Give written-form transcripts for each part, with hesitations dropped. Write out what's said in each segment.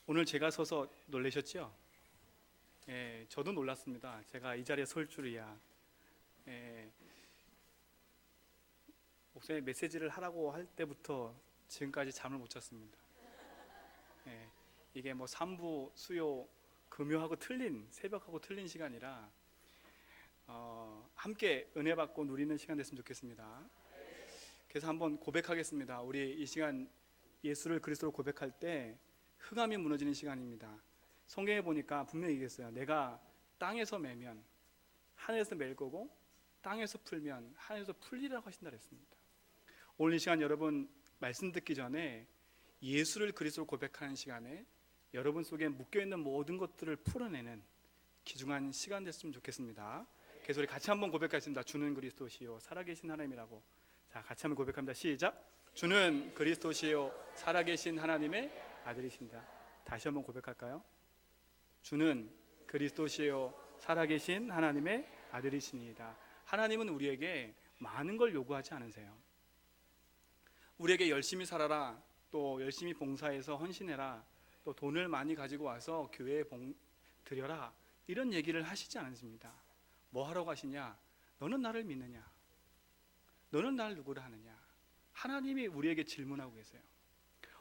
오늘 제가 서서 놀라셨죠? 예, 저도 놀랐습니다. 제가 이 자리에 설 줄이야. 예, 목사님 메시지를 하라고 할 때부터 지금까지 잠을 못 잤습니다. 예, 이게 뭐 삼부, 수요, 금요하고 틀린, 새벽하고 틀린 시간이라 함께 은혜 받고 누리는 시간 됐으면 좋겠습니다. 그래서 한번 고백하겠습니다. 우리 이 시간 예수를 그리스도로 고백할 때 흑암이 무너지는 시간입니다. 성경에 보니까 분명히 얘기했어요. 내가 땅에서 매면 하늘에서 맬 거고 땅에서 풀면 하늘에서 풀리라고 하신다 그랬습니다. 오늘 이 시간 여러분 말씀 듣기 전에 예수를 그리스도로 고백하는 시간에 여러분 속에 묶여있는 모든 것들을 풀어내는 귀중한 시간 됐으면 좋겠습니다. 그래서 우리 같이 한번 고백하겠습니다. 주는 그리스도시요 살아계신 하나님이라고. 자, 같이 한번 고백합니다. 시작. 주는 그리스도시요 살아계신 하나님의 아들이십니다. 다시 한번 고백할까요? 주는 그리스도시요 살아계신 하나님의 아들이십니다. 하나님은 우리에게 많은 걸 요구하지 않으세요. 우리에게 열심히 살아라, 또 열심히 봉사해서 헌신해라, 또 돈을 많이 가지고 와서 교회에 드려라, 이런 얘기를 하시지 않으십니다. 뭐 하라고 하시냐? 너는 나를 믿느냐? 너는 나를 누구라 하느냐? 하나님이 우리에게 질문하고 계세요.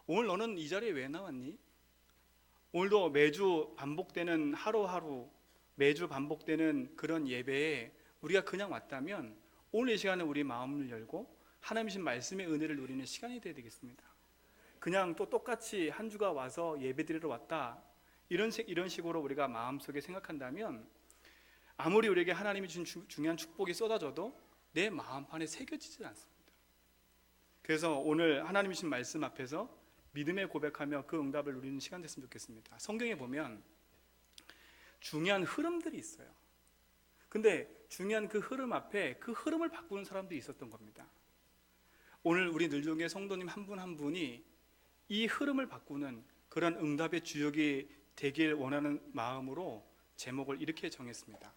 오늘 너는 이 자리에 왜 나왔니? 오늘도 매주 반복되는 하루하루, 매주 반복되는 그런 예배에 우리가 그냥 왔다면 오늘 이 시간에 우리 마음을 열고 하나님이신 말씀의 은혜를 누리는 시간이 되어야 되겠습니다. 그냥 또 똑같이 한 주가 와서 예배드리러 왔다, 이런 식으로 우리가 마음속에 생각한다면 아무리 우리에게 하나님이 주신 중요한 축복이 쏟아져도 내 마음판에 새겨지지 않습니다. 그래서 오늘 하나님이신 말씀 앞에서 믿음의 고백하며 그 응답을 누리는 시간 됐으면 좋겠습니다. 성경에 보면 중요한 흐름들이 있어요. 근데 중요한 그 흐름 앞에 그 흐름을 바꾸는 사람들이 있었던 겁니다. 오늘 우리 늘종의 성도님 한 분 한 분이 이 흐름을 바꾸는 그런 응답의 주역이 되길 원하는 마음으로 제목을 이렇게 정했습니다.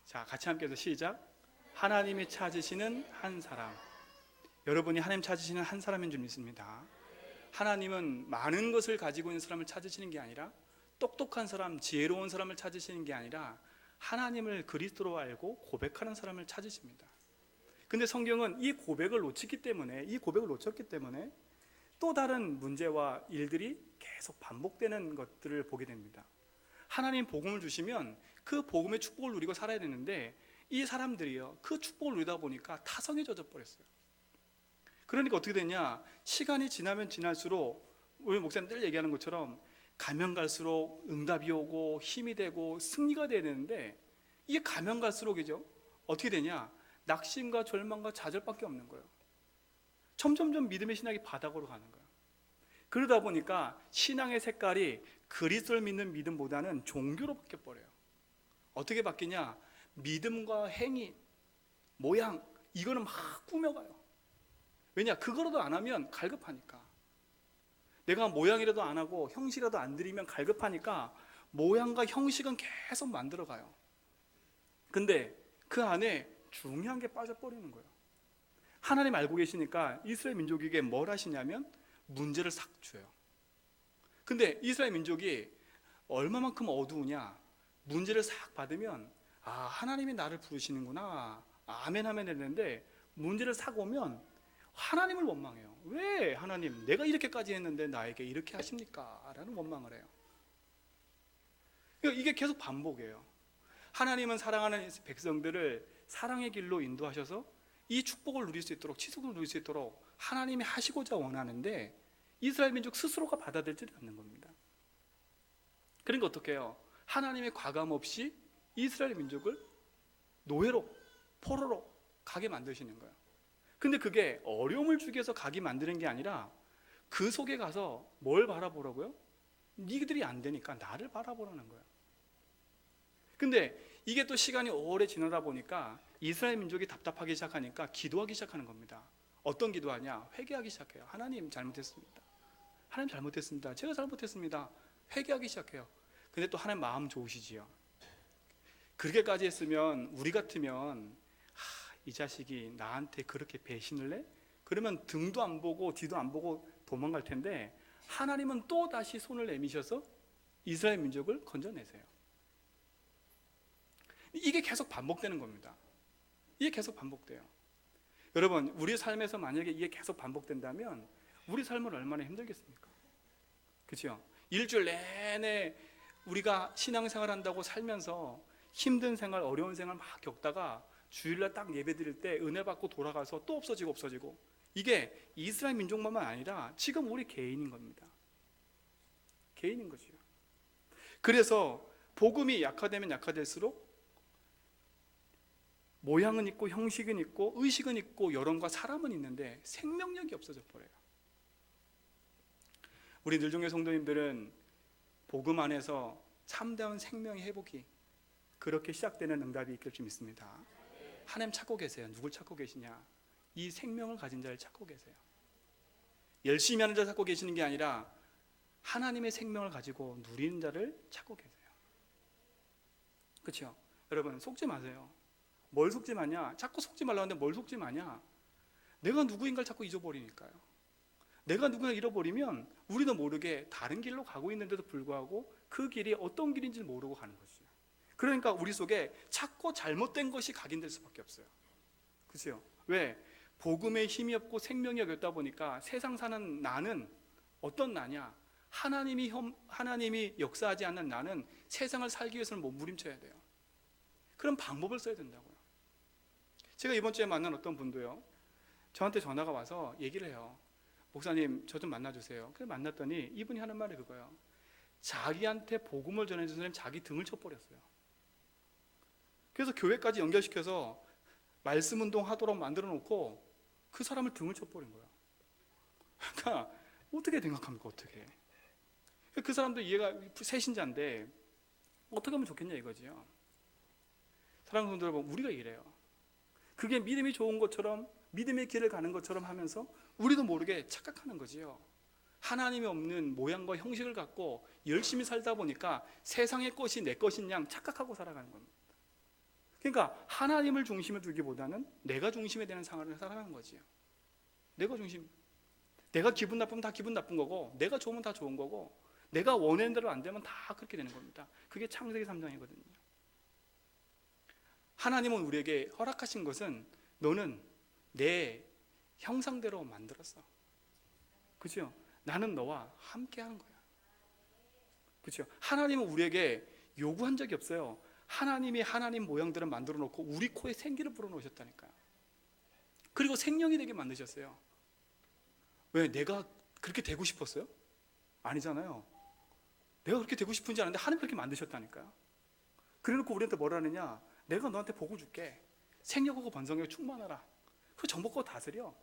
자, 같이 함께 해서 시작. 하나님이 찾으시는 한 사람. 여러분이 하나님 찾으시는 한 사람인 줄 믿습니다. 하나님은 많은 것을 가지고 있는 사람을 찾으시는 게 아니라, 똑똑한 사람, 지혜로운 사람을 찾으시는 게 아니라 하나님을 그리스도로 알고 고백하는 사람을 찾으십니다. 근데 성경은 이 고백을 놓쳤기 때문에 또 다른 문제와 일들이 계속 반복되는 것들을 보게 됩니다. 하나님 복음을 주시면 그 복음의 축복을 누리고 살아야 되는데 이 사람들이요, 그 축복을 누리다 보니까 타성에 젖어 버렸어요. 그러니까 어떻게 되냐? 시간이 지나면 지날수록 우리 목사님 늘 얘기하는 것처럼 가면 갈수록 응답이 오고 힘이 되고 승리가 돼야 되는데 이게 가면 갈수록이죠. 어떻게 되냐? 낙심과 절망과 좌절밖에 없는 거예요. 점점점 믿음의 신앙이 바닥으로 가는 거예요. 그러다 보니까 신앙의 색깔이 그리스도를 믿는 믿음보다는 종교로 바뀌어버려요. 어떻게 바뀌냐? 믿음과 행위, 모양, 이거는 막 꾸며가요. 왜냐? 그거라도 안 하면 갈급하니까. 내가 모양이라도 안 하고 형식이라도 안 드리면 갈급하니까 모양과 형식은 계속 만들어가요. 근데 그 안에 중요한 게 빠져버리는 거예요. 하나님 알고 계시니까 이스라엘 민족에게 뭘 하시냐면 문제를 싹 줘요. 근데 이스라엘 민족이 얼마만큼 어두우냐? 문제를 싹 받으면 하나님이 나를 부르시는구나, 아멘 하면 되는데 문제를 싹 오면 하나님을 원망해요. 왜 하나님, 내가 이렇게까지 했는데 나에게 이렇게 하십니까? 라는 원망을 해요. 이게 계속 반복이에요. 하나님은 사랑하는 백성들을 사랑의 길로 인도하셔서 이 축복을 누릴 수 있도록, 치속을 누릴 수 있도록 하나님이 하시고자 원하는데 이스라엘 민족 스스로가 받아들이지 않는 겁니다. 그러니까 어떻게 해요? 하나님의 과감 없이 이스라엘 민족을 노예로, 포로로 가게 만드시는 거예요. 근데 그게 어려움을 주기 위해서 가게 만드는 게 아니라 그 속에 가서 뭘 바라보라고요? 니들이 안 되니까 나를 바라보라는 거예요. 근데 이게 또 시간이 오래 지나다 보니까 이스라엘 민족이 답답하기 시작하니까 기도하기 시작하는 겁니다. 어떤 기도하냐? 회개하기 시작해요. 하나님 잘못했습니다. 하나님 잘못했습니다. 제가 잘못했습니다. 회개하기 시작해요. 근데 또 하나님 마음 좋으시지요. 그렇게까지 했으면 우리 같으면 이 자식이 나한테 그렇게 배신을 해? 그러면 등도 안 보고 뒤도 안 보고 도망갈 텐데 하나님은 또 다시 손을 내미셔서 이스라엘 민족을 건져내세요. 이게 계속 반복되는 겁니다. 이게 계속 반복돼요. 여러분, 우리 삶에서 만약에 이게 계속 반복된다면 우리 삶은 얼마나 힘들겠습니까? 그렇죠? 일주일 내내 우리가 신앙생활 한다고 살면서 힘든 생활, 어려운 생활 막 겪다가 주일날 딱 예배 드릴 때 은혜 받고 돌아가서 또 없어지고 이게 이스라엘 민족만만 아니라 지금 우리 개인인 겁니다. 개인인 거죠. 그래서 복음이 약화되면 약화될수록 모양은 있고 형식은 있고 의식은 있고 여론과 사람은 있는데 생명력이 없어져 버려요. 우리 늘종의 성도님들은 복음 안에서 참다운 생명의 회복이 그렇게 시작되는 응답이 있길 줄 믿습니다. 하나님 찾고 계세요. 누굴 찾고 계시냐? 이 생명을 가진 자를 찾고 계세요. 열심히 하는 자를 찾고 계시는 게 아니라 하나님의 생명을 가지고 누리는 자를 찾고 계세요. 그렇죠? 여러분, 속지 마세요. 뭘 속지 마냐? 자꾸 속지 말라고 하는데 뭘 속지 마냐? 내가 누구인가를 자꾸 잊어버리니까요. 내가 누구나 잃어버리면 우리도 모르게 다른 길로 가고 있는데도 불구하고 그 길이 어떤 길인지 모르고 가는 거죠. 그러니까 우리 속에 자꾸 잘못된 것이 각인될 수밖에 없어요. 그렇죠? 왜? 복음에 힘이 없고 생명이 없다 보니까 세상 사는 나는 어떤 나냐? 하나님이 역사하지 않는 나는 세상을 살기 위해서는 몸부림쳐야 돼요. 그런 방법을 써야 된다고요. 제가 이번 주에 만난 어떤 분도요, 저한테 전화가 와서 얘기를 해요. 목사님, 저 좀 만나주세요. 그래서 만났더니 이분이 하는 말이 그거예요. 자기한테 복음을 전해준 사람이 자기 등을 쳐버렸어요. 그래서 교회까지 연결시켜서 말씀 운동 하도록 만들어 놓고 그 사람을 등을 쳐버린 거예요. 그러니까 어떻게 생각합니까? 어떻게? 그 사람도 이해가 새신자인데 어떻게 하면 좋겠냐 이거지요. 사랑하는 분들 여러분, 우리가 이래요. 그게 믿음이 좋은 것처럼 믿음의 길을 가는 것처럼 하면서 우리도 모르게 착각하는 거지요. 하나님이 없는 모양과 형식을 갖고 열심히 살다 보니까 세상의 것이 내 것인 양 착각하고 살아가는 겁니다. 그러니까 하나님을 중심에 두기보다는 내가 중심에 되는 상황을 살아가는 거지요. 내가 중심. 내가 기분 나쁘면 다 기분 나쁜 거고, 내가 좋으면 다 좋은 거고, 내가 원하는 대로 안 되면 다 그렇게 되는 겁니다. 그게 창세기 3장이거든요. 하나님은 우리에게 허락하신 것은 너는 내 형상대로 만들었어. 그렇죠? 나는 너와 함께 하는 거야. 그렇죠? 하나님은 우리에게 요구한 적이 없어요. 하나님이 하나님 모양들을 만들어 놓고 우리 코에 생기를 불어 넣으셨다니까요. 그리고 생명이 되게 만드셨어요. 왜? 내가 그렇게 되고 싶었어요? 아니잖아요. 내가 그렇게 되고 싶은지 아는데 하나님 그렇게 만드셨다니까요. 그래놓고 우리한테 뭐라 하느냐? 내가 너한테 복을 줄게. 생력하고 번성하고 충만하라. 그 정복하고 다스려.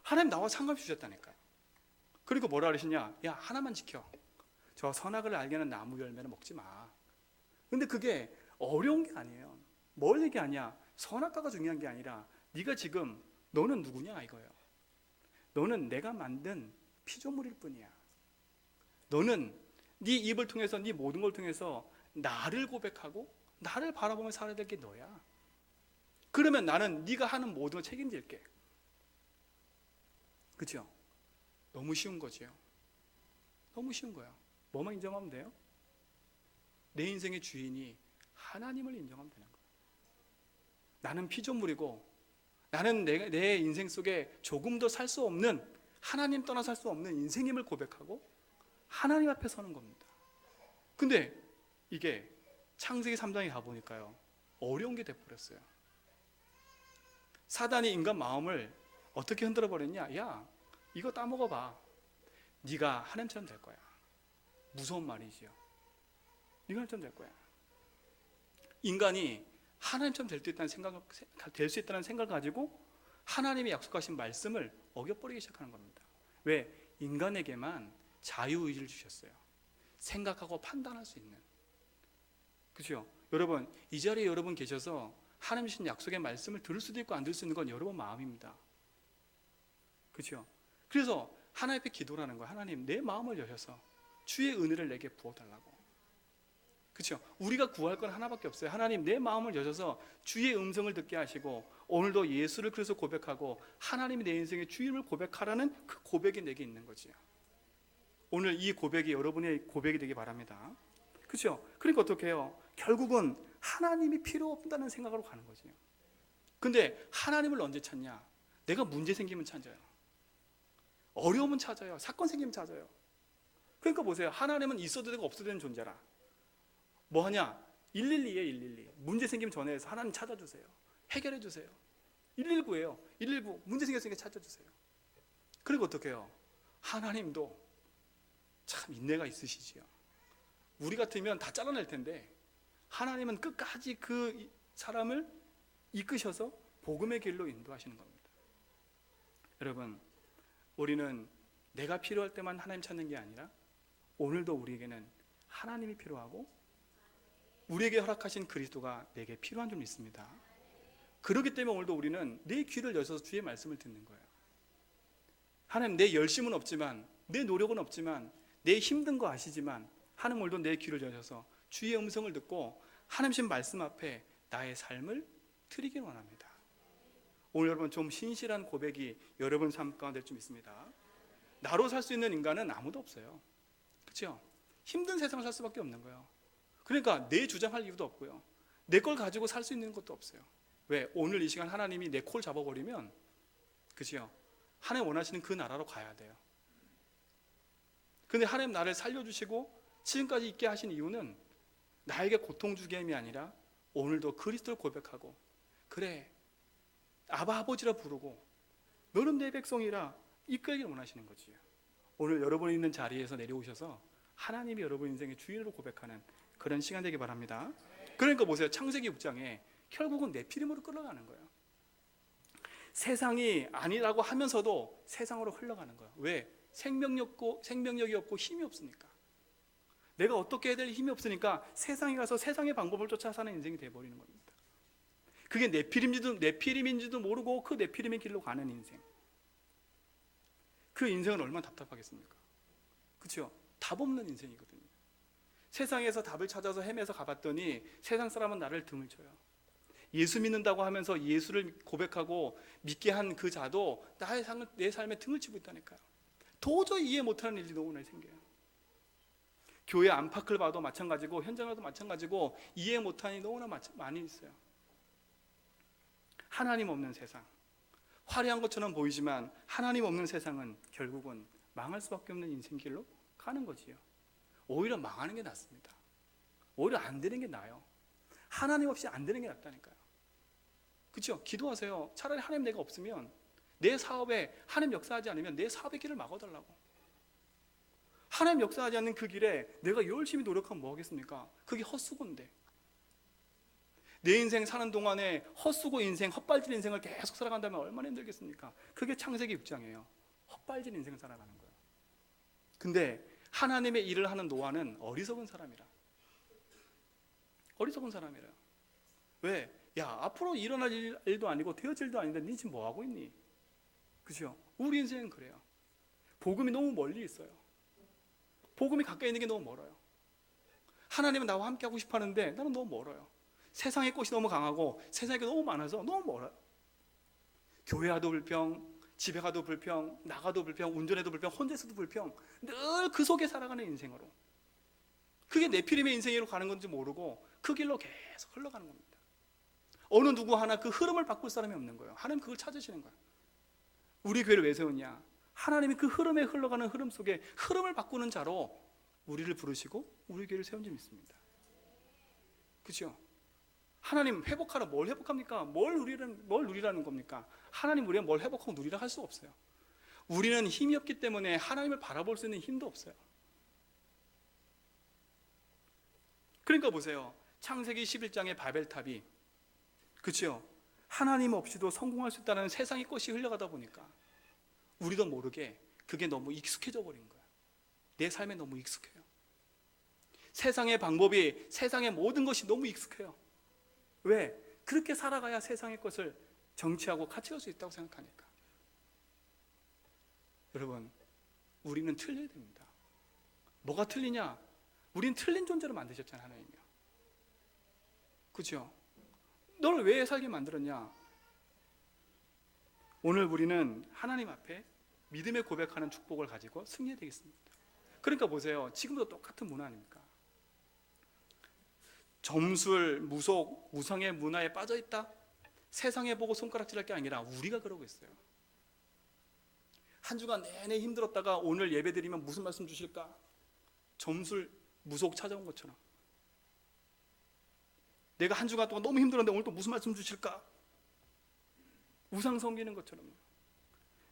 하나님 나와 상관없이 주셨다니까요. 그리고 뭐라 그러시냐? 야, 하나만 지켜. 저 선악을 알게 하는 나무 열매는 먹지 마. 근데 그게 어려운 게 아니에요. 뭘 얘기하냐? 선악과가 중요한 게 아니라 네가 지금 너는 누구냐 이거예요. 너는 내가 만든 피조물일 뿐이야. 너는 네 입을 통해서 네 모든 걸 통해서 나를 고백하고 나를 바라보며 살아야 될 게 너야. 그러면 나는 네가 하는 모든 걸 책임질게. 그렇죠? 너무 쉬운 거지요. 너무 쉬운 거야. 뭐만 인정하면 돼요? 내 인생의 주인이 하나님을 인정하면 되는 거야. 나는 피조물이고 나는 내 인생 속에 조금 더 살 수 없는, 하나님 떠나 살 수 없는 인생임을 고백하고 하나님 앞에 서는 겁니다. 근데 이게 창세기 3장에 가보니까요, 어려운 게 돼버렸어요. 사단이 인간 마음을 어떻게 흔들어 버렸냐? 야, 이거 따먹어봐. 네가 하나님처럼 될 거야. 무서운 말이지요. 네가 하나님처럼 될 거야. 인간이 하나님처럼 될 수 있다는 생각을 가지고 하나님이 약속하신 말씀을 어겨버리기 시작하는 겁니다. 왜? 인간에게만 자유의지를 주셨어요. 생각하고 판단할 수 있는. 그렇죠? 여러분, 이 자리에 여러분 계셔서 하나님 주신 약속의 말씀을 들을 수도 있고 안 들을 수 있는 건 여러분 마음입니다. 그렇죠? 그래서 하나님 앞에 기도를 하는 거예요. 하나님, 내 마음을 여셔서 주의 은혜를 내게 부어달라고. 그렇죠? 우리가 구할 건 하나밖에 없어요. 하나님, 내 마음을 여셔서 주의 음성을 듣게 하시고 오늘도 예수를 그래서 고백하고 하나님이 내 인생의 주임을 고백하라는 그 고백이 내게 있는 거지요. 오늘 이 고백이 여러분의 고백이 되기 바랍니다. 그렇죠? 그러니까 어떻게 해요? 결국은 하나님이 필요 없다는 생각으로 가는 거죠. 근데 하나님을 언제 찾냐? 내가 문제 생기면 찾아요. 어려움은 찾아요. 사건 생기면 찾아요. 그러니까 보세요. 하나님은 있어도 되고 없어도 되는 존재라. 뭐 하냐? 112에 112. 문제 생기면 전화해서 하나님 찾아주세요. 해결해 주세요. 119예요. 119 문제 생겼으니까 찾아주세요. 그리고 어떻게 해요? 하나님도 참 인내가 있으시지요. 우리 같으면 다 잘라낼 텐데 하나님은 끝까지 그 사람을 이끄셔서 복음의 길로 인도하시는 겁니다. 여러분, 우리는 내가 필요할 때만 하나님 찾는 게 아니라 오늘도 우리에게는 하나님이 필요하고 우리에게 허락하신 그리스도가 내게 필요한 줄 믿습니다. 그렇기 때문에 오늘도 우리는 내 귀를 여셔서 주의 말씀을 듣는 거예요. 하나님, 내 열심은 없지만, 내 노력은 없지만, 내 힘든 거 아시지만 하나님 오늘도 내 귀를 여셔서 주의 음성을 듣고 하나님신 말씀 앞에 나의 삶을 드리길 원합니다. 오늘 여러분 좀 신실한 고백이 여러분 삶 가운데 될 줄 믿습니다. 나로 살 수 있는 인간은 아무도 없어요. 그렇죠? 힘든 세상을 살 수밖에 없는 거예요. 그러니까 내 주장할 이유도 없고요. 내 걸 가지고 살 수 있는 것도 없어요. 왜? 오늘 이 시간 하나님이 내 콜 잡아버리면, 그죠? 하나님 원하시는 그 나라로 가야 돼요. 근데 하나님 나를 살려주시고 지금까지 있게 하신 이유는 나에게 고통 주게 함이 아니라 오늘도 그리스도를 고백하고, 그래 아바 아버지라 부르고 너는 내 백성이라 이끌길 원하시는 거지요. 오늘 여러분이 있는 자리에서 내려오셔서 하나님이 여러분 인생의 주인으로 고백하는 그런 시간 되기 바랍니다. 그러니까 보세요. 창세기 6장에 결국은 네피림으로 끌어가는 거예요. 세상이 아니라고 하면서도 세상으로 흘러가는 거예요. 왜? 생명력이 없고 힘이 없으니까. 내가 어떻게 해야 될 힘이 없으니까 세상에 가서 세상의 방법을 쫓아 사는 인생이 되어버리는 겁니다. 그게 네피림인지도 모르고 그 네피림의 길로 가는 인생. 그 인생은 얼마나 답답하겠습니까? 그렇죠? 답 없는 인생이거든요. 세상에서 답을 찾아서 헤매서 가봤더니 세상 사람은 나를 등을 쳐요. 예수 믿는다고 하면서 예수를 고백하고 믿게 한 그 자도 내 삶에 등을 치고 있다니까요. 도저히 이해 못하는 일이 너무 많이 생겨요. 교회 안팎을 봐도 마찬가지고 현장에도 마찬가지고 이해 못하는 일이 너무나 많이 있어요. 하나님 없는 세상, 화려한 것처럼 보이지만 하나님 없는 세상은 결국은 망할 수밖에 없는 인생길로 가는 거지요. 오히려 망하는 게 낫습니다. 오히려 안 되는 게 나아요. 하나님 없이 안 되는 게 낫다니까요. 그렇죠? 기도하세요. 차라리 하나님 내가 없으면 내 사업에 하나님 역사하지 않으면 내 사업의 길을 막아달라고. 하나님 역사하지 않는 그 길에 내가 열심히 노력하면 뭐 하겠습니까? 그게 헛수고인데. 내 인생 사는 동안에 헛수고 인생, 헛발질 인생을 계속 살아간다면 얼마나 힘들겠습니까? 그게 창세기 6장이에요. 헛발질 인생을 살아가는 거예요. 근데 하나님의 일을 하는 노아는 어리석은 사람이라. 어리석은 사람이래요. 왜? 야, 앞으로 일어날 일도 아니고 되어질 일도 아닌데 니 지금 뭐 하고 있니? 그죠? 우리 인생은 그래요. 복음이 너무 멀리 있어요. 복음이 가까이 있는 게 너무 멀어요. 하나님은 나와 함께 하고 싶어 하는데 나는 너무 멀어요. 세상의 꽃이 너무 강하고 세상에 너무 많아서 너무 멀어요. 교회 가도 불평, 집에 가도 불평, 나가도 불평, 운전해도 불평, 혼자서도 불평, 늘 그 속에 살아가는 인생으로. 그게 네피림의 인생으로 가는 건지 모르고 그 길로 계속 흘러가는 겁니다. 어느 누구 하나 그 흐름을 바꿀 사람이 없는 거예요. 하나님 그걸 찾으시는 거예요. 우리 교회를 왜 세웠냐? 하나님이 그 흐름에 흘러가는 흐름 속에 흐름을 바꾸는 자로 우리를 부르시고 우리 교회를 세운 줄 믿습니다. 그렇죠? 하나님 회복하라. 뭘 회복합니까? 뭘 누리라는 겁니까? 하나님 우리가 뭘 회복하고 누리라 할 수 없어요. 우리는 힘이 없기 때문에 하나님을 바라볼 수 있는 힘도 없어요. 그러니까 보세요. 창세기 11장의 바벨탑이, 그렇죠? 하나님 없이도 성공할 수 있다는 세상의 꽃이 흘러가다 보니까 우리도 모르게 그게 너무 익숙해져 버린 거야. 내 삶에 너무 익숙해요. 세상의 방법이, 세상의 모든 것이 너무 익숙해요. 왜? 그렇게 살아가야 세상의 것을 정치하고 같이 갈 수 있다고 생각하니까. 여러분, 우리는 틀려야 됩니다. 뭐가 틀리냐? 우린 틀린 존재로 만드셨잖아요, 하나님이요. 그죠? 너를 왜 살게 만들었냐? 오늘 우리는 하나님 앞에 믿음의 고백하는 축복을 가지고 승리해야 되겠습니다. 그러니까 보세요. 지금도 똑같은 문화 아닙니까? 점술, 무속, 우상의 문화에 빠져있다? 세상에 보고 손가락질할 게 아니라 우리가 그러고 있어요. 한 주간 내내 힘들었다가 오늘 예배 드리면 무슨 말씀 주실까? 점술, 무속 찾아온 것처럼. 내가 한 주간 동안 너무 힘들었는데 오늘 또 무슨 말씀 주실까? 우상 섬기는 것처럼.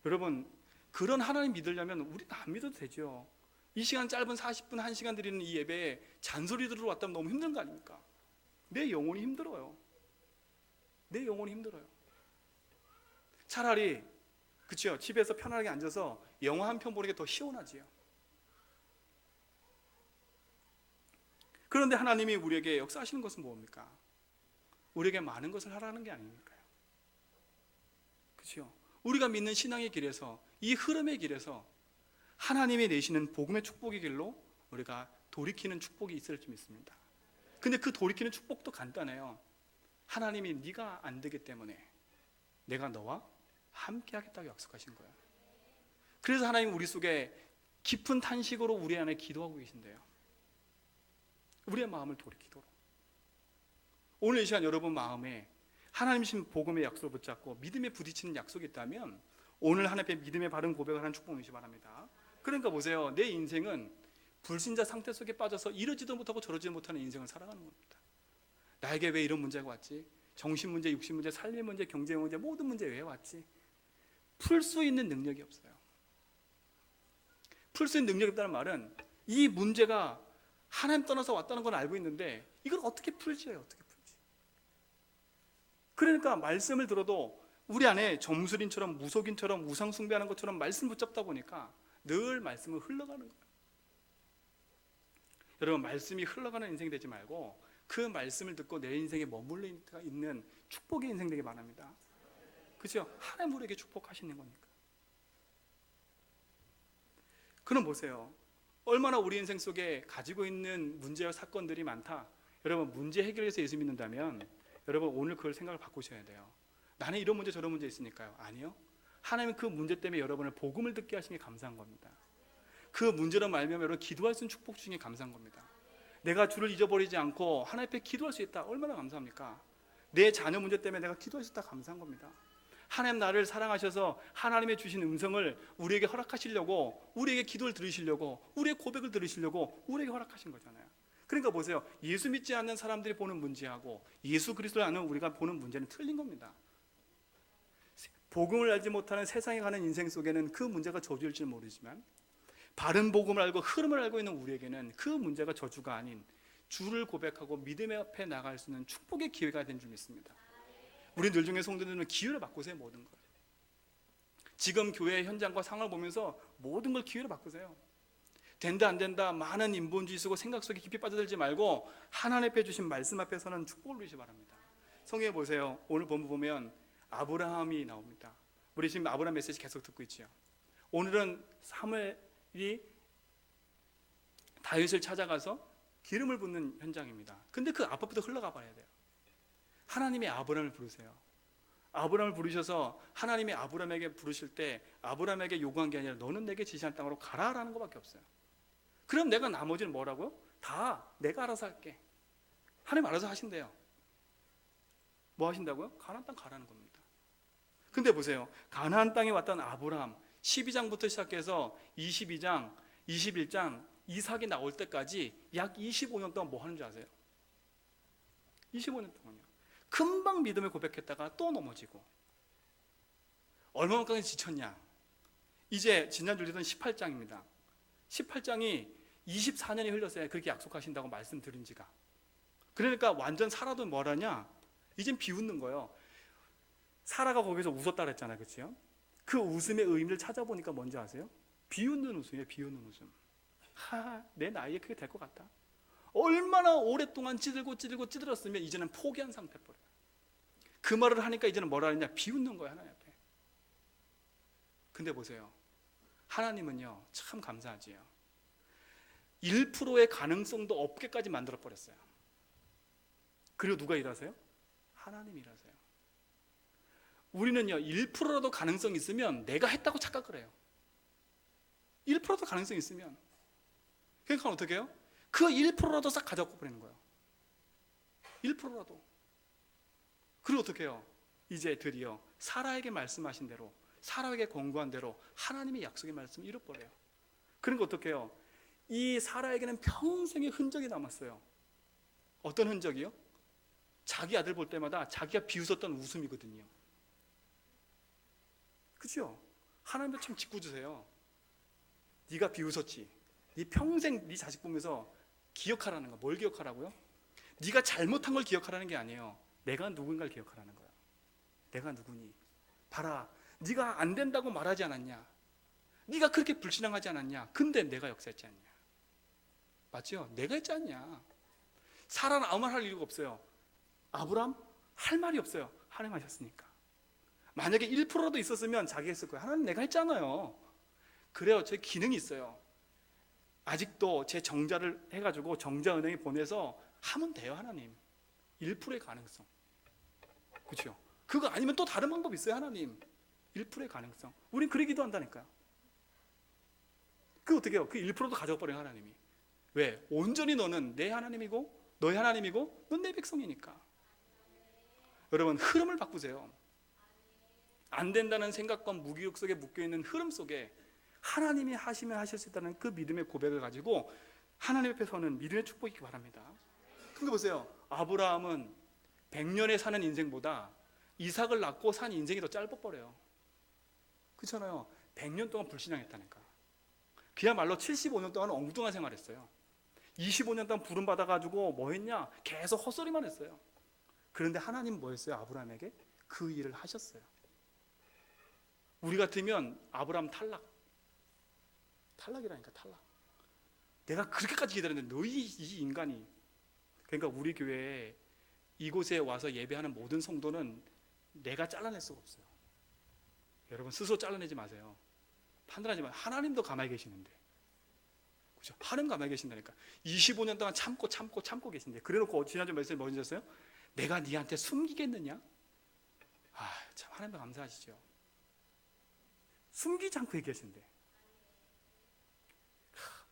여러분, 그런 하나님 믿으려면 우리는 안 믿어도 되죠. 이 시간 짧은 40분, 1시간 드리는 이 예배에 잔소리 들으러 왔다면 너무 힘든 거 아닙니까? 내 영혼이 힘들어요. 내 영혼이 힘들어요. 차라리 그렇죠? 집에서 편하게 앉아서 영화 한 편 보는 게 더 시원하지요. 그런데 하나님이 우리에게 역사하시는 것은 뭡니까? 우리에게 많은 것을 하라는 게 아닙니까요? 그렇죠? 우리가 믿는 신앙의 길에서, 이 흐름의 길에서 하나님이 내시는 복음의 축복의 길로 우리가 돌이키는 축복이 있을 줄 믿습니다. 근데 그 돌이키는 축복도 간단해요. 하나님이 네가 안 되기 때문에 내가 너와 함께 하겠다고 약속하신 거예요. 그래서 하나님 우리 속에 깊은 탄식으로 우리 안에 기도하고 계신대요. 우리의 마음을 돌이키도록. 오늘 이 시간 여러분 마음에 하나님 신 복음의 약속을 붙잡고 믿음에 부딪히는 약속이 있다면 오늘 하나님 앞에 믿음의 바른 고백을 하는 축복 누리시기 바랍니다. 그러니까 보세요. 내 인생은 불신자 상태 속에 빠져서 이러지도 못하고 저러지도 못하는 인생을 살아가는 겁니다. 나에게 왜 이런 문제가 왔지? 정신 문제, 육신 문제, 삶의 문제, 경제 문제, 모든 문제 왜 왔지? 풀 수 있는 능력이 없어요. 풀 수 있는 능력이 없다는 말은 이 문제가 하나님 떠나서 왔다는 건 알고 있는데 이걸 어떻게 풀지요? 어떻게 풀지? 그러니까 말씀을 들어도 우리 안에 점술인처럼 무속인처럼 우상 숭배하는 것처럼 말씀 붙잡다 보니까 늘 말씀을 흘러가는 거예요. 여러분, 말씀이 흘러가는 인생이 되지 말고 그 말씀을 듣고 내 인생에 머물러 있는 축복의 인생 되기 바랍니다. 그렇죠? 하나님 우리에게 축복하시는 거니까. 그럼 보세요. 얼마나 우리 인생 속에 가지고 있는 문제와 사건들이 많다. 여러분, 문제 해결해서 예수 믿는다면 여러분 오늘 그걸 생각을 바꾸셔야 돼요. 나는 이런 문제 저런 문제 있으니까요. 아니요. 하나님은 그 문제 때문에 여러분을 복음을 듣게 하신 게 감사한 겁니다. 그 문제로 말미암아 여러분 기도할 수 있는 축복 중에 감사한 겁니다. 내가 주를 잊어버리지 않고 하나님 앞에 기도할 수 있다. 얼마나 감사합니까? 내 자녀 문제 때문에 내가 기도할 수 있다. 감사한 겁니다. 하나님 나를 사랑하셔서 하나님의 주신 음성을 우리에게 허락하시려고, 우리에게 기도를 들으시려고, 우리의 고백을 들으시려고 우리에게 허락하신 거잖아요. 그러니까 보세요. 예수 믿지 않는 사람들이 보는 문제하고 예수 그리스도를 아는 우리가 보는 문제는 틀린 겁니다. 복음을 알지 못하는 세상에 가는 인생 속에는 그 문제가 저주일지 모르지만 바른 복음을 알고 흐름을 알고 있는 우리에게는 그 문제가 저주가 아닌 주를 고백하고 믿음의 앞에 나갈 수 있는 축복의 기회가 된 줄 믿습니다. 우리 늘 중에 성도들은 기회를 바꾸세요. 모든 걸. 지금 교회의 현장과 상황을 보면서 모든 걸 기회로 바꾸세요. 된다 안 된다 많은 인본주의 쓰고 생각 속에 깊이 빠져들지 말고 하나님 앞에 주신 말씀 앞에서는 축복을 누리시기 바랍니다. 성경에 보세요. 오늘 본문 보면 아브라함이 나옵니다. 우리 지금 아브라함 메시지 계속 듣고 있죠. 오늘은 사무엘이 다윗을 찾아가서 기름을 붓는 현장입니다. 근데 그 앞부터 흘러가 봐야 돼요. 하나님이 아브라함을 부르세요. 아브라함을 부르셔서 하나님이 아브라함에게 부르실 때 아브라함에게 요구한 게 아니라 너는 내게 지시한 땅으로 가라라는 것밖에 없어요. 그럼 내가 나머지는 뭐라고요? 다 내가 알아서 할게. 하나님 알아서 하신대요. 뭐 하신다고요? 가나안 땅 가라는 겁니다. 근데 보세요. 가나안 땅에 왔던 아브라함 12장부터 시작해서 22장, 21장 이삭이 나올 때까지 약 25년 동안 뭐 하는 줄 아세요? 25년 동안요. 금방 믿음을 고백했다가 또 넘어지고 얼마만큼 지쳤냐. 이제 지난주 리던 18장입니다 18장이 24년이 흘렀어요. 그렇게 약속하신다고 말씀드린 지가. 그러니까 완전 살아도 뭐라냐, 이젠 비웃는 거예요. 사라가 거기서 웃었다 그랬잖아요. 그렇죠? 그 웃음의 의미를 찾아보니까 뭔지 아세요? 비웃는 웃음이에요. 비웃는 웃음. 내 나이에 그게 될 것 같다. 얼마나 오랫동안 찌들었으면 이제는 포기한 상태버려요. 그 말을 하니까 이제는 뭐라 하느냐, 비웃는 거예요. 하나님 앞에. 근데 보세요. 하나님은요 참 감사하지요. 1%의 가능성도 없게까지 만들어버렸어요. 그리고 누가 일하세요? 하나님이 일하세요. 우리는요 1%라도 가능성이 있으면 내가 했다고 착각을 해요. 1%도 가능성이 있으면 그러니까 어떻게 해요? 그 1%라도 싹 가져가 버리는 거예요. 1%라도. 그리고 어떻게 해요? 이제 드디어 사라에게 말씀하신 대로, 사라에게 권고한 대로 하나님의 약속의 말씀을 잃어버려요. 그러니까 어떻게 해요? 이 사라에게는 평생의 흔적이 남았어요. 어떤 흔적이요? 자기 아들 볼 때마다 자기가 비웃었던 웃음이거든요. 그죠? 하나님도 참 짓궂으세요. 네가 비웃었지. 네 평생 네 자식 보면서 기억하라는 거. 뭘 기억하라고요? 네가 잘못한 걸 기억하라는 게 아니에요. 내가 누군가를 기억하라는 거야. 내가 누구니? 봐라, 네가 안 된다고 말하지 않았냐? 네가 그렇게 불신앙하지 않았냐? 근데 내가 역사했지 않냐? 맞죠? 내가 했지 않냐? 사라는 아무 말 할 이유가 없어요. 아브람 할 말이 없어요. 하나님 하셨으니까. 만약에 1%라도 있었으면 자기가 했을 거예요. 하나님 내가 했잖아요. 그래요. 제 기능이 있어요. 아직도 제 정자를 해가지고 정자은행에 보내서 하면 돼요. 하나님 1%의 가능성. 그렇죠? 그거 아니면 또 다른 방법이 있어요. 하나님 1%의 가능성. 우린 그래 기도한다니까요. 그 어떻게 해요? 그 1%도 가져버려요. 하나님이. 왜? 온전히 너는 내 하나님이고 너의 하나님이고 넌 내 백성이니까. 여러분 흐름을 바꾸세요. 안 된다는 생각과 무기력 속에 묶여있는 흐름 속에 하나님이 하시면 하실 수 있다는 그 믿음의 고백을 가지고 하나님 앞에 서는 믿음의 축복이 있기 바랍니다. 근데 보세요. 아브라함은 100년에 사는 인생보다 이삭을 낳고 산 인생이 더 짧아버려요. 그렇잖아요. 100년 동안 불신앙했다니까. 그야말로 75년 동안 엉뚱한 생활했어요. 25년 동안 부름 받아가지고 뭐 했냐? 계속 헛소리만 했어요. 그런데 하나님 뭐 했어요? 아브라함에게 그 일을 하셨어요. 우리 같으면 아브라함 탈락이라니까. 탈락. 내가 그렇게까지 기다렸는데 너희 이 인간이. 그러니까 우리 교회에 이곳에 와서 예배하는 모든 성도는 내가 잘라낼 수가 없어요. 여러분 스스로 잘라내지 마세요. 판단하지 마세요. 하나님도 가만히 계시는데. 그렇죠? 하나님 가만히 계신다니까. 25년 동안 참고 계신데. 그래놓고 지난주 말씀에 뭐 하셨어요? 내가 네한테 숨기겠느냐? 참 하나님도 감사하시죠. 숨기지 않고 얘기하신대.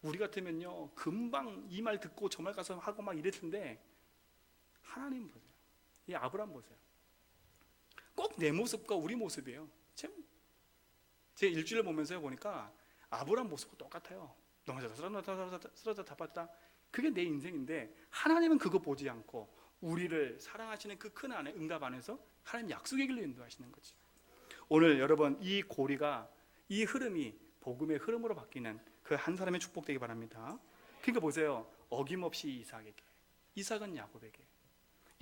우리 같으면요 금방 이 말 듣고 저 말 가서 하고 막 이럴 텐데 하나님 보세요. 이 아브라함 보세요. 꼭 내 모습과 우리 모습이에요. 제 일주일을 보면서 보니까 아브라함 모습과 똑같아요. 넘어져서 쓰러져 다봤다. 그게 내 인생인데 하나님은 그거 보지 않고 우리를 사랑하시는 그 큰 응답 안에서 하나님 약속의 길로 인도하시는 거지. 오늘 여러분 이 고리가 이 흐름이 복음의 흐름으로 바뀌는 그 한 사람의 축복되기 바랍니다. 그러니까 보세요. 어김없이 이삭에게, 이삭은 야곱에게,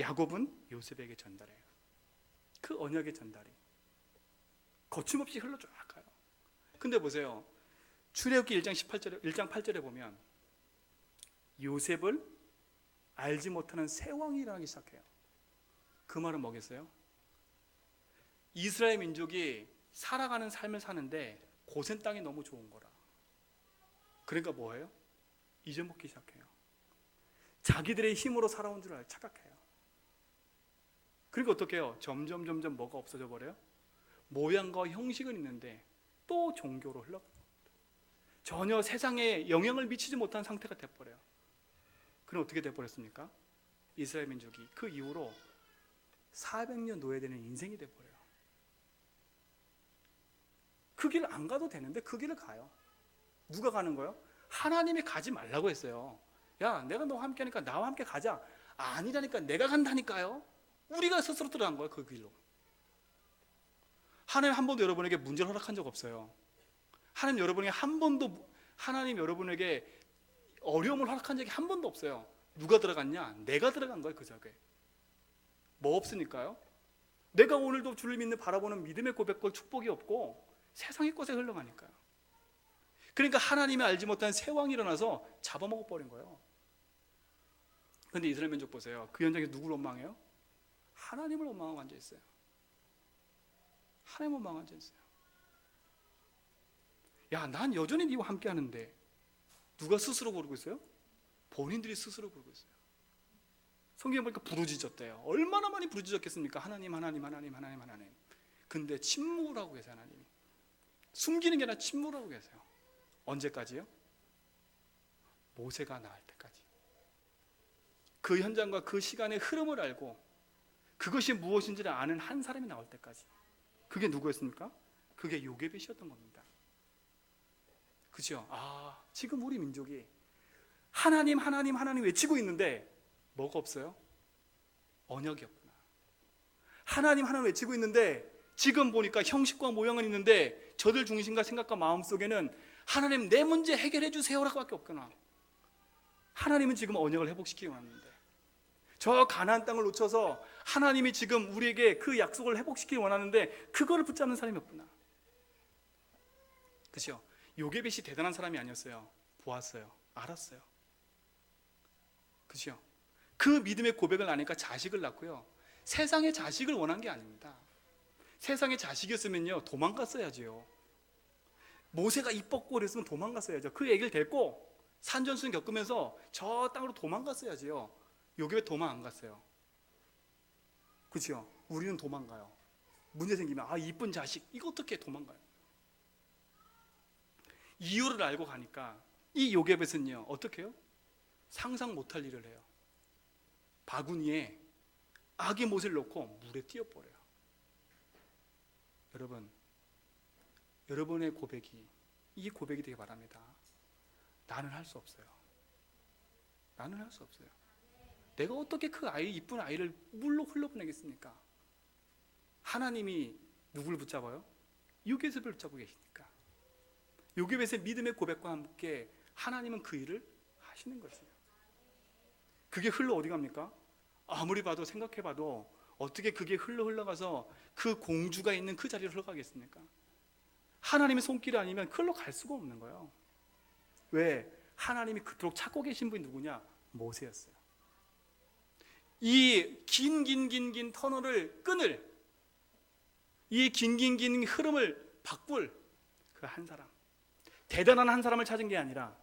야곱은 요셉에게 전달해요. 그 언약의 전달이 거침없이 흘러쫙 가요. 근데 보세요. 출애굽기 1장 8절에 보면 요셉을 알지 못하는 새 왕이 일어나기 시작해요. 그 말은 뭐겠어요? 이스라엘 민족이 살아가는 삶을 사는데 고센 땅이 너무 좋은 거라. 그러니까 뭐예요? 잊어먹기 시작해요. 자기들의 힘으로 살아온 줄 착각해요. 그러니까 어떻게 해요? 점점 뭐가 없어져 버려요? 모양과 형식은 있는데 또 종교로 흘러가요. 전혀 세상에 영향을 미치지 못한 상태가 돼버려요. 그럼 어떻게 돼버렸습니까? 이스라엘 민족이 그 이후로 400년 노예되는 인생이 돼버려요. 그 길을 안 가도 되는데 그 길을 가요. 누가 가는 거예요? 하나님이 가지 말라고 했어요. 야, 내가 너와 함께 하니까 나와 함께 가자. 아니라니까. 내가 간다니까요. 우리가 스스로 들어간 거예요. 그 길로. 하나님 한 번도 여러분에게 문제를 허락한 적 없어요. 하나님 여러분에게 한 번도 하나님 여러분에게 어려움을 허락한 적이 한 번도 없어요. 누가 들어갔냐? 내가 들어간 거예요. 그 적에. 뭐 없으니까요? 내가 오늘도 주를 믿는 바라보는 믿음의 고백과 축복이 없고 세상의 것에 흘러가니까요. 그러니까 하나님이 알지 못한 새 왕이 일어나서 잡아먹어 버린 거예요. 그런데 이스라엘 민족 보세요. 그 현장에 누구를 원망해요? 하나님을 원망하고 앉아있어요. 하나님을 원망하고 앉아있어요. 야, 난 여전히 네와 함께 하는데. 누가 스스로 고르고 있어요? 본인들이 스스로 고르고 있어요. 성경에 보니까 부르짖었대요. 얼마나 많이 부르짖었겠습니까? 하나님. 근데 침묵을 하고 계세요. 하나님이. 숨기는 게 아니라 침묵을 하고 계세요. 언제까지요? 모세가 나을 때까지, 그 현장과 그 시간의 흐름을 알고 그것이 무엇인지를 아는 한 사람이 나올 때까지. 그게 누구였습니까? 그게 요게벳이었던 겁니다. 그죠? 지금 우리 민족이 하나님 하나님 하나님 외치고 있는데 뭐가 없어요? 언약이 없구나. 하나님 하나님 외치고 있는데 지금 보니까 형식과 모양은 있는데 저들 중심과 생각과 마음속에는 하나님 내 문제 해결해 주세요라고 밖에 없구나. 하나님은 지금 언약을 회복시키기 원하는데, 저 가나안 땅을 놓쳐서 하나님이 지금 우리에게 그 약속을 회복시키기 원하는데 그거를 붙잡는 사람이 없구나. 그죠? 요게벳이 대단한 사람이 아니었어요. 보았어요. 알았어요. 그죠? 그 믿음의 고백을 아니까 자식을 낳고요, 세상의 자식을 원한 게 아닙니다. 세상의 자식이었으면요 도망갔어야죠. 모세가 입 벗고 그랬으면 도망갔어야죠. 그 애기를 데리고 산전수전 겪으면서 저 땅으로 도망갔어야지요. 요게벳 도망 안 갔어요. 그렇죠? 우리는 도망가요. 문제 생기면 이쁜 자식, 이거 어떻게 도망가요? 이유를 알고 가니까 이 요게벳은요 어떻게 해요? 상상 못할 일을 해요. 바구니에 아기 못을 넣고 물에 띄워버려요. 여러분, 여러분의 고백이 이 고백이 되기 바랍니다. 나는 할 수 없어요. 나는 할 수 없어요. 내가 어떻게 그 아이, 이쁜 아이를 물로 흘러보내겠습니까? 하나님이 누구를 붙잡아요? 요게벳을 붙잡고 계시니까. 요게벳의 믿음의 고백과 함께 하나님은 그 일을 하시는 것이에요. 그게 흘러 어디 갑니까? 아무리 봐도 생각해봐도 어떻게 그게 흘러가서 그 공주가 있는 그 자리로 흘러가겠습니까? 하나님의 손길 아니면 흘러 갈 수가 없는 거예요. 왜? 하나님이 그토록 찾고 계신 분이 누구냐? 모세였어요. 이 긴 터널을 끊을, 이 긴 흐름을 바꿀 그 한 사람, 대단한 한 사람을 찾은 게 아니라,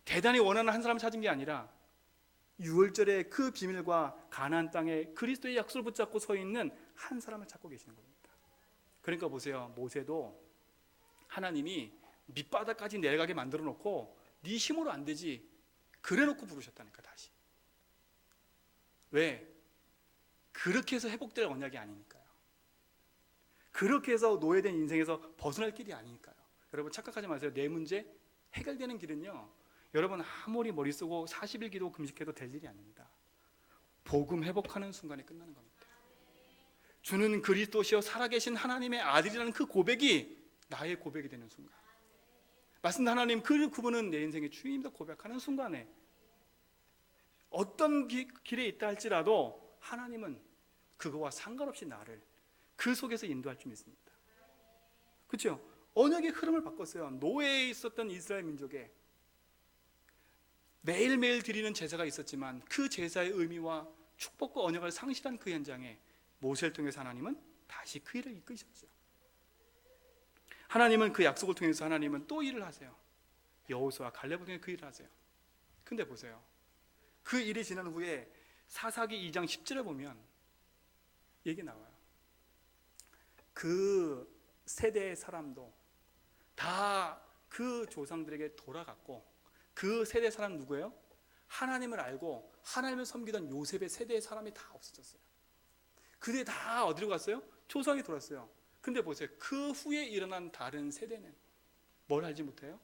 대단히 원하는 한 사람을 찾은 게 아니라, 유월절의 그 비밀과 가나안 땅에 그리스도의 약속을 붙잡고 서 있는 한 사람을 찾고 계시는 겁니다. 그러니까 보세요, 모세도 하나님이 밑바닥까지 내려가게 만들어 놓고 네 힘으로 안 되지 그래 놓고 부르셨다니까. 다시. 왜? 그렇게 해서 회복될 언약이 아니니까요. 그렇게 해서 노예된 인생에서 벗어날 길이 아니니까요. 여러분 착각하지 마세요. 내 문제 해결되는 길은요, 여러분 아무리 머리 쓰고 40일 기도 금식해도 될 일이 아닙니다. 복음 회복하는 순간에 끝나는 겁니다. 주는 그리스도시여 살아계신 하나님의 아들이라는 그 고백이 나의 고백이 되는 순간, 말씀 하나님 그분은 내 인생의 주님이다 고백하는 순간에 어떤 길에 있다 할지라도 하나님은 그거와 상관없이 나를 그 속에서 인도할 줄 믿습니다. 그렇죠? 언약의 흐름을 바꿨어요. 노예에 있었던 이스라엘 민족에 매일매일 드리는 제사가 있었지만 그 제사의 의미와 축복과 언약을 상실한 그 현장에 모세를 통해서 하나님은 다시 그 일을 이끄셨죠. 하나님은 그 약속을 통해서 하나님은 또 일을 하세요. 여호수아 갈렙을 통해 그 일을 하세요. 근데 보세요, 그 일이 지난 후에 사사기 2장 10절에 보면 얘기 나와요. 그 세대의 사람도 다 그 조상들에게 돌아갔고, 그 세대 사람 누구예요? 하나님을 알고 하나님을 섬기던 요셉의 세대의 사람이 다 없어졌어요. 그들이 다 어디로 갔어요? 조상이 돌았어요. 근데 보세요, 그 후에 일어난 다른 세대는 뭘 알지 못해요?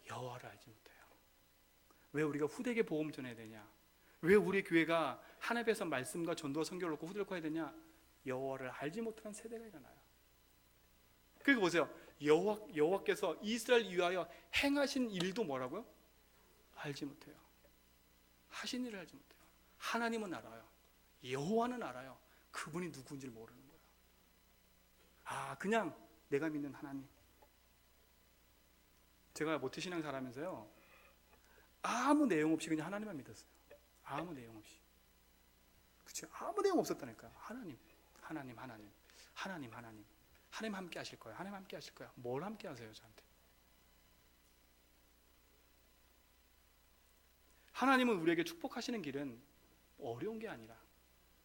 여호와를 알지 못해요. 왜 우리가 후대에게 복음 전해야 되냐? 왜 우리 교회가 하나님께서 말씀과 전도와 선교를 놓고 후대를 커야 되냐? 여호와를 알지 못하는 세대가 일어나요. 그리고 보세요, 여호와께서 이스라엘 위하여 행하신 일도 뭐라고요? 알지 못해요. 하신 일을 알지 못해요. 하나님은 알아요. 여호와는 알아요. 그분이 누구인지를 모르는 거예요. 그냥 내가 믿는 하나님. 제가 모태신앙 살아면서요, 아무 내용 없이 그냥 하나님만 믿었어요. 아무 내용 없이. 그렇죠? 아무 내용 없었다니까요. 하나님 함께 하실 거예요. 하나님 함께 하실 거야. 뭘 함께 하세요, 저한테? 하나님은 우리에게 축복하시는 길은 어려운 게 아니라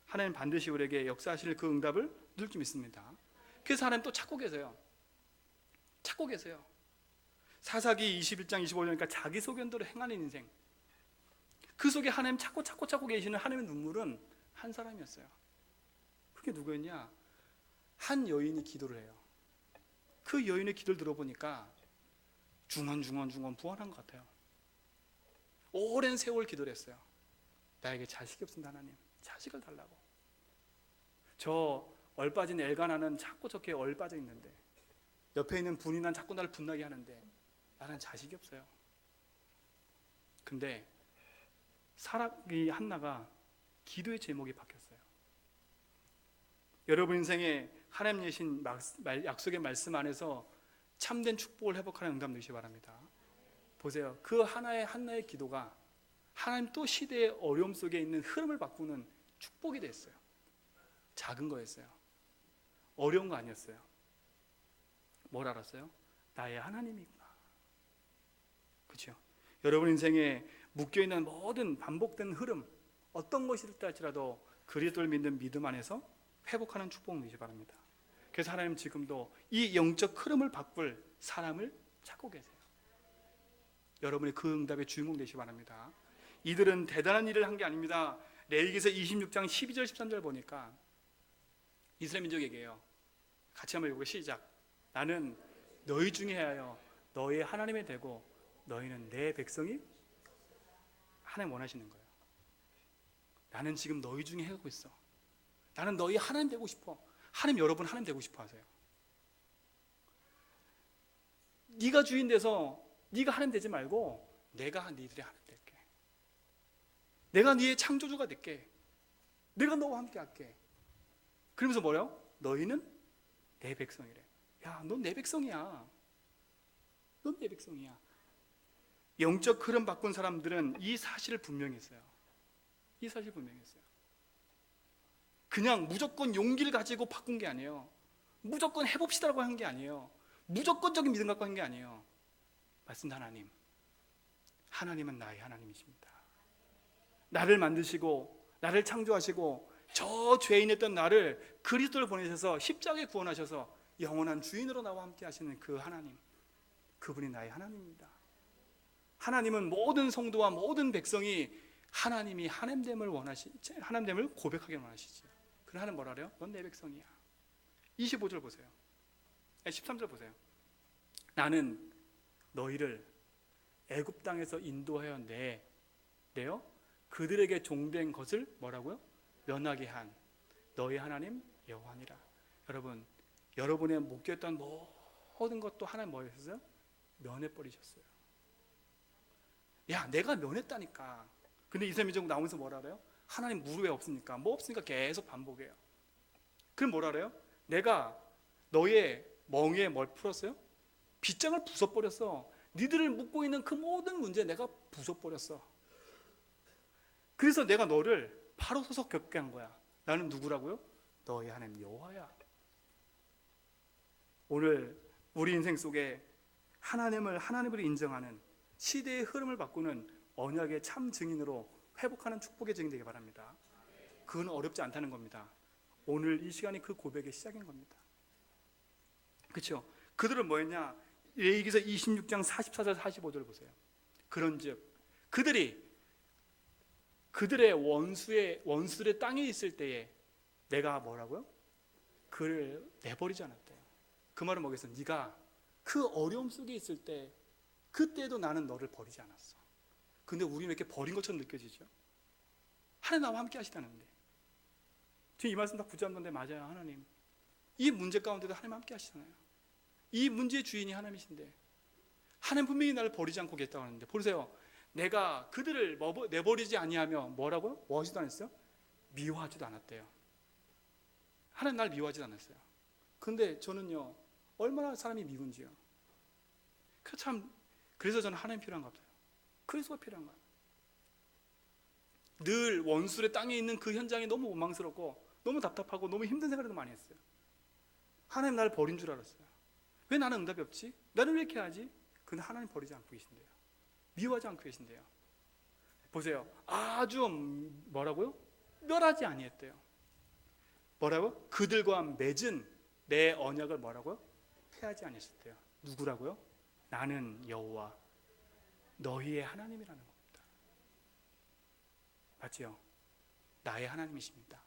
하나님 반드시 우리에게 역사하실 그 응답을 늘 줄 믿습니다. 그래서 하나님 또 찾고 계세요. 사사기 21장 25절이니까 자기 소견대로 행하는 인생, 그 속에 하나님 찾고 계시는 하나님의 눈물은 한 사람이었어요. 그게 누구였냐? 한 여인이 기도를 해요. 그 여인의 기도를 들어보니까 중원 부활한 것 같아요. 오랜 세월 기도를 했어요. 나에게 자식이 없습니다 하나님, 자식을 달라고. 저 얼빠진 엘가나는 자꾸 저렇게 얼빠져 있는데, 옆에 있는 분이난 자꾸 나를 분나게 하는데 나는 자식이 없어요. 근데 이 한나가 기도의 제목이 바뀌었어요. 여러분 인생에 하나님 내신 약속의 말씀 안에서 참된 축복을 회복하는 응답 되시기 바랍니다. 보세요, 그 한나의 기도가 하나님 또 시대의 어려움 속에 있는 흐름을 바꾸는 축복이 됐어요. 작은 거였어요. 어려운 거 아니었어요. 뭘 알았어요? 나의 하나님이구나. 그렇죠? 여러분 인생에 묶여있는 모든 반복된 흐름, 어떤 것이 있다 할지라도 그리스도를 믿는 믿음 안에서 회복하는 축복을 누리시기 바랍니다. 그래서 하나님 지금도 이 영적 흐름을 바꿀 사람을 찾고 계세요. 여러분이 그 응답의 주인공 되시기 바랍니다. 이들은 대단한 일을 한 게 아닙니다. 레위기서 26장 12절 13절 보니까 이스라엘 민족에게요, 같이 한번 읽어보고 시작. 나는 너희 중에 하여 너의 하나님이 되고 너희는 내 백성이, 하나님 원하시는 거예요. 나는 지금 너희 중에 하고 있어. 나는 너희 하나님 되고 싶어. 하나님, 여러분 하나님 되고 싶어 하세요. 네가 주인 돼서 네가 하나님 되지 말고 내가 니들의 하나님 될게. 내가 네의 창조주가 될게. 내가 너와 함께 할게. 그러면서 뭐래요? 너희는 내 백성이래. 야, 넌 내 백성이야. 넌 내 백성이야. 영적 흐름 바꾼 사람들은 이 사실을 분명히 했어요. 이 사실을 분명히 했어요. 그냥 무조건 용기를 가지고 바꾼 게 아니에요. 무조건 해봅시다라고 한 게 아니에요. 무조건적인 믿음 갖고 한 게 아니에요. 말씀 하나님, 하나님은 나의 하나님이십니다. 나를 만드시고 나를 창조하시고 저 죄인이었던 나를 그리스도를 보내셔서 십자가에 구원하셔서 영원한 주인으로 나와 함께 하시는 그 하나님, 그분이 나의 하나님입니다. 하나님은 모든 성도와 모든 백성이 하나님이 하나님됨을 하나님됨을 고백하게 원하시지. 그러나 하나님 뭐라 그래요? 넌 내 백성이야. 25절 보세요. 13절 보세요. 나는 너희를 애굽 땅에서 인도하여 내요 그들에게 종된 것을 뭐라고요? 면하게 한 너희 하나님 여호와니라. 여러분, 여러분의 묶였던 모든 것도 하나님 뭐 하셨어요? 면해버리셨어요. 야, 내가 면했다니까. 근데 이스라엘 민족 나오면서 뭐라 그래요? 하나님 무릎에 없으니까, 뭐 없으니까 계속 반복해요. 그럼 뭐라 그래요? 내가 너의 멍에 뭘 풀었어요? 빗장을 부숴버렸어. 니들을 묶고 있는 그 모든 문제 내가 부숴버렸어. 그래서 내가 너를 바로 서서 겪게 한 거야. 나는 누구라고요? 너의 하나님 여호와야. 오늘 우리 인생 속에 하나님을 인정하는 시대의 흐름을 바꾸는 언약의 참 증인으로 회복하는 축복의 증인 되기 바랍니다. 그건 어렵지 않다는 겁니다. 오늘 이 시간이 그 고백의 시작인 겁니다. 그렇죠? 그들은 뭐였냐? 레위기서 26장 44절 45절 보세요. 그런즉 그들의 원수들의 땅에 있을 때에 내가 뭐라고요? 그를 내버리지 않았대요. 그 말은 뭐겠어? 네가 그 어려움 속에 있을 때 그때도 나는 너를 버리지 않았어. 근데 우리는 왜 이렇게 버린 것처럼 느껴지죠? 하나님 나와 함께 하시다는데. 지금 이 말씀 다 붙잡는데 맞아요. 하나님 이 문제 가운데도 하나님 함께 하시잖아요. 이 문제의 주인이 하나님이신데 하나님 분명히 나를 버리지 않고 계시다고 하는데, 보세요. 내가 그들을 내버리지 아니하며 뭐라고요? 뭐 하지도 않았어요? 미워하지도 않았대요. 하나님 날 미워하지도 않았어요. 근데 저는요, 얼마나 사람이 미운지요. 그래서 저는 하나님 필요한가 봐요. 그리스도가 필요한가 봐요. 늘 원수의 땅에 있는 그 현장이 너무 원망스럽고 너무 답답하고 너무 힘든 생각을 많이 했어요. 하나님 나를 버린 줄 알았어요. 왜 나는 응답이 없지? 나는 왜 이렇게 하지? 근데 하나님 버리지 않고 계신대요. 미워하지 않고 계신대요. 보세요. 아주 뭐라고요? 멸하지 아니했대요. 뭐라고? 그들과 맺은 내 언약을 뭐라고요? 폐하지 아니하셨대요. 누구라고요? 나는 여호와 너희의 하나님이라는 겁니다. 맞지요? 나의 하나님이십니다.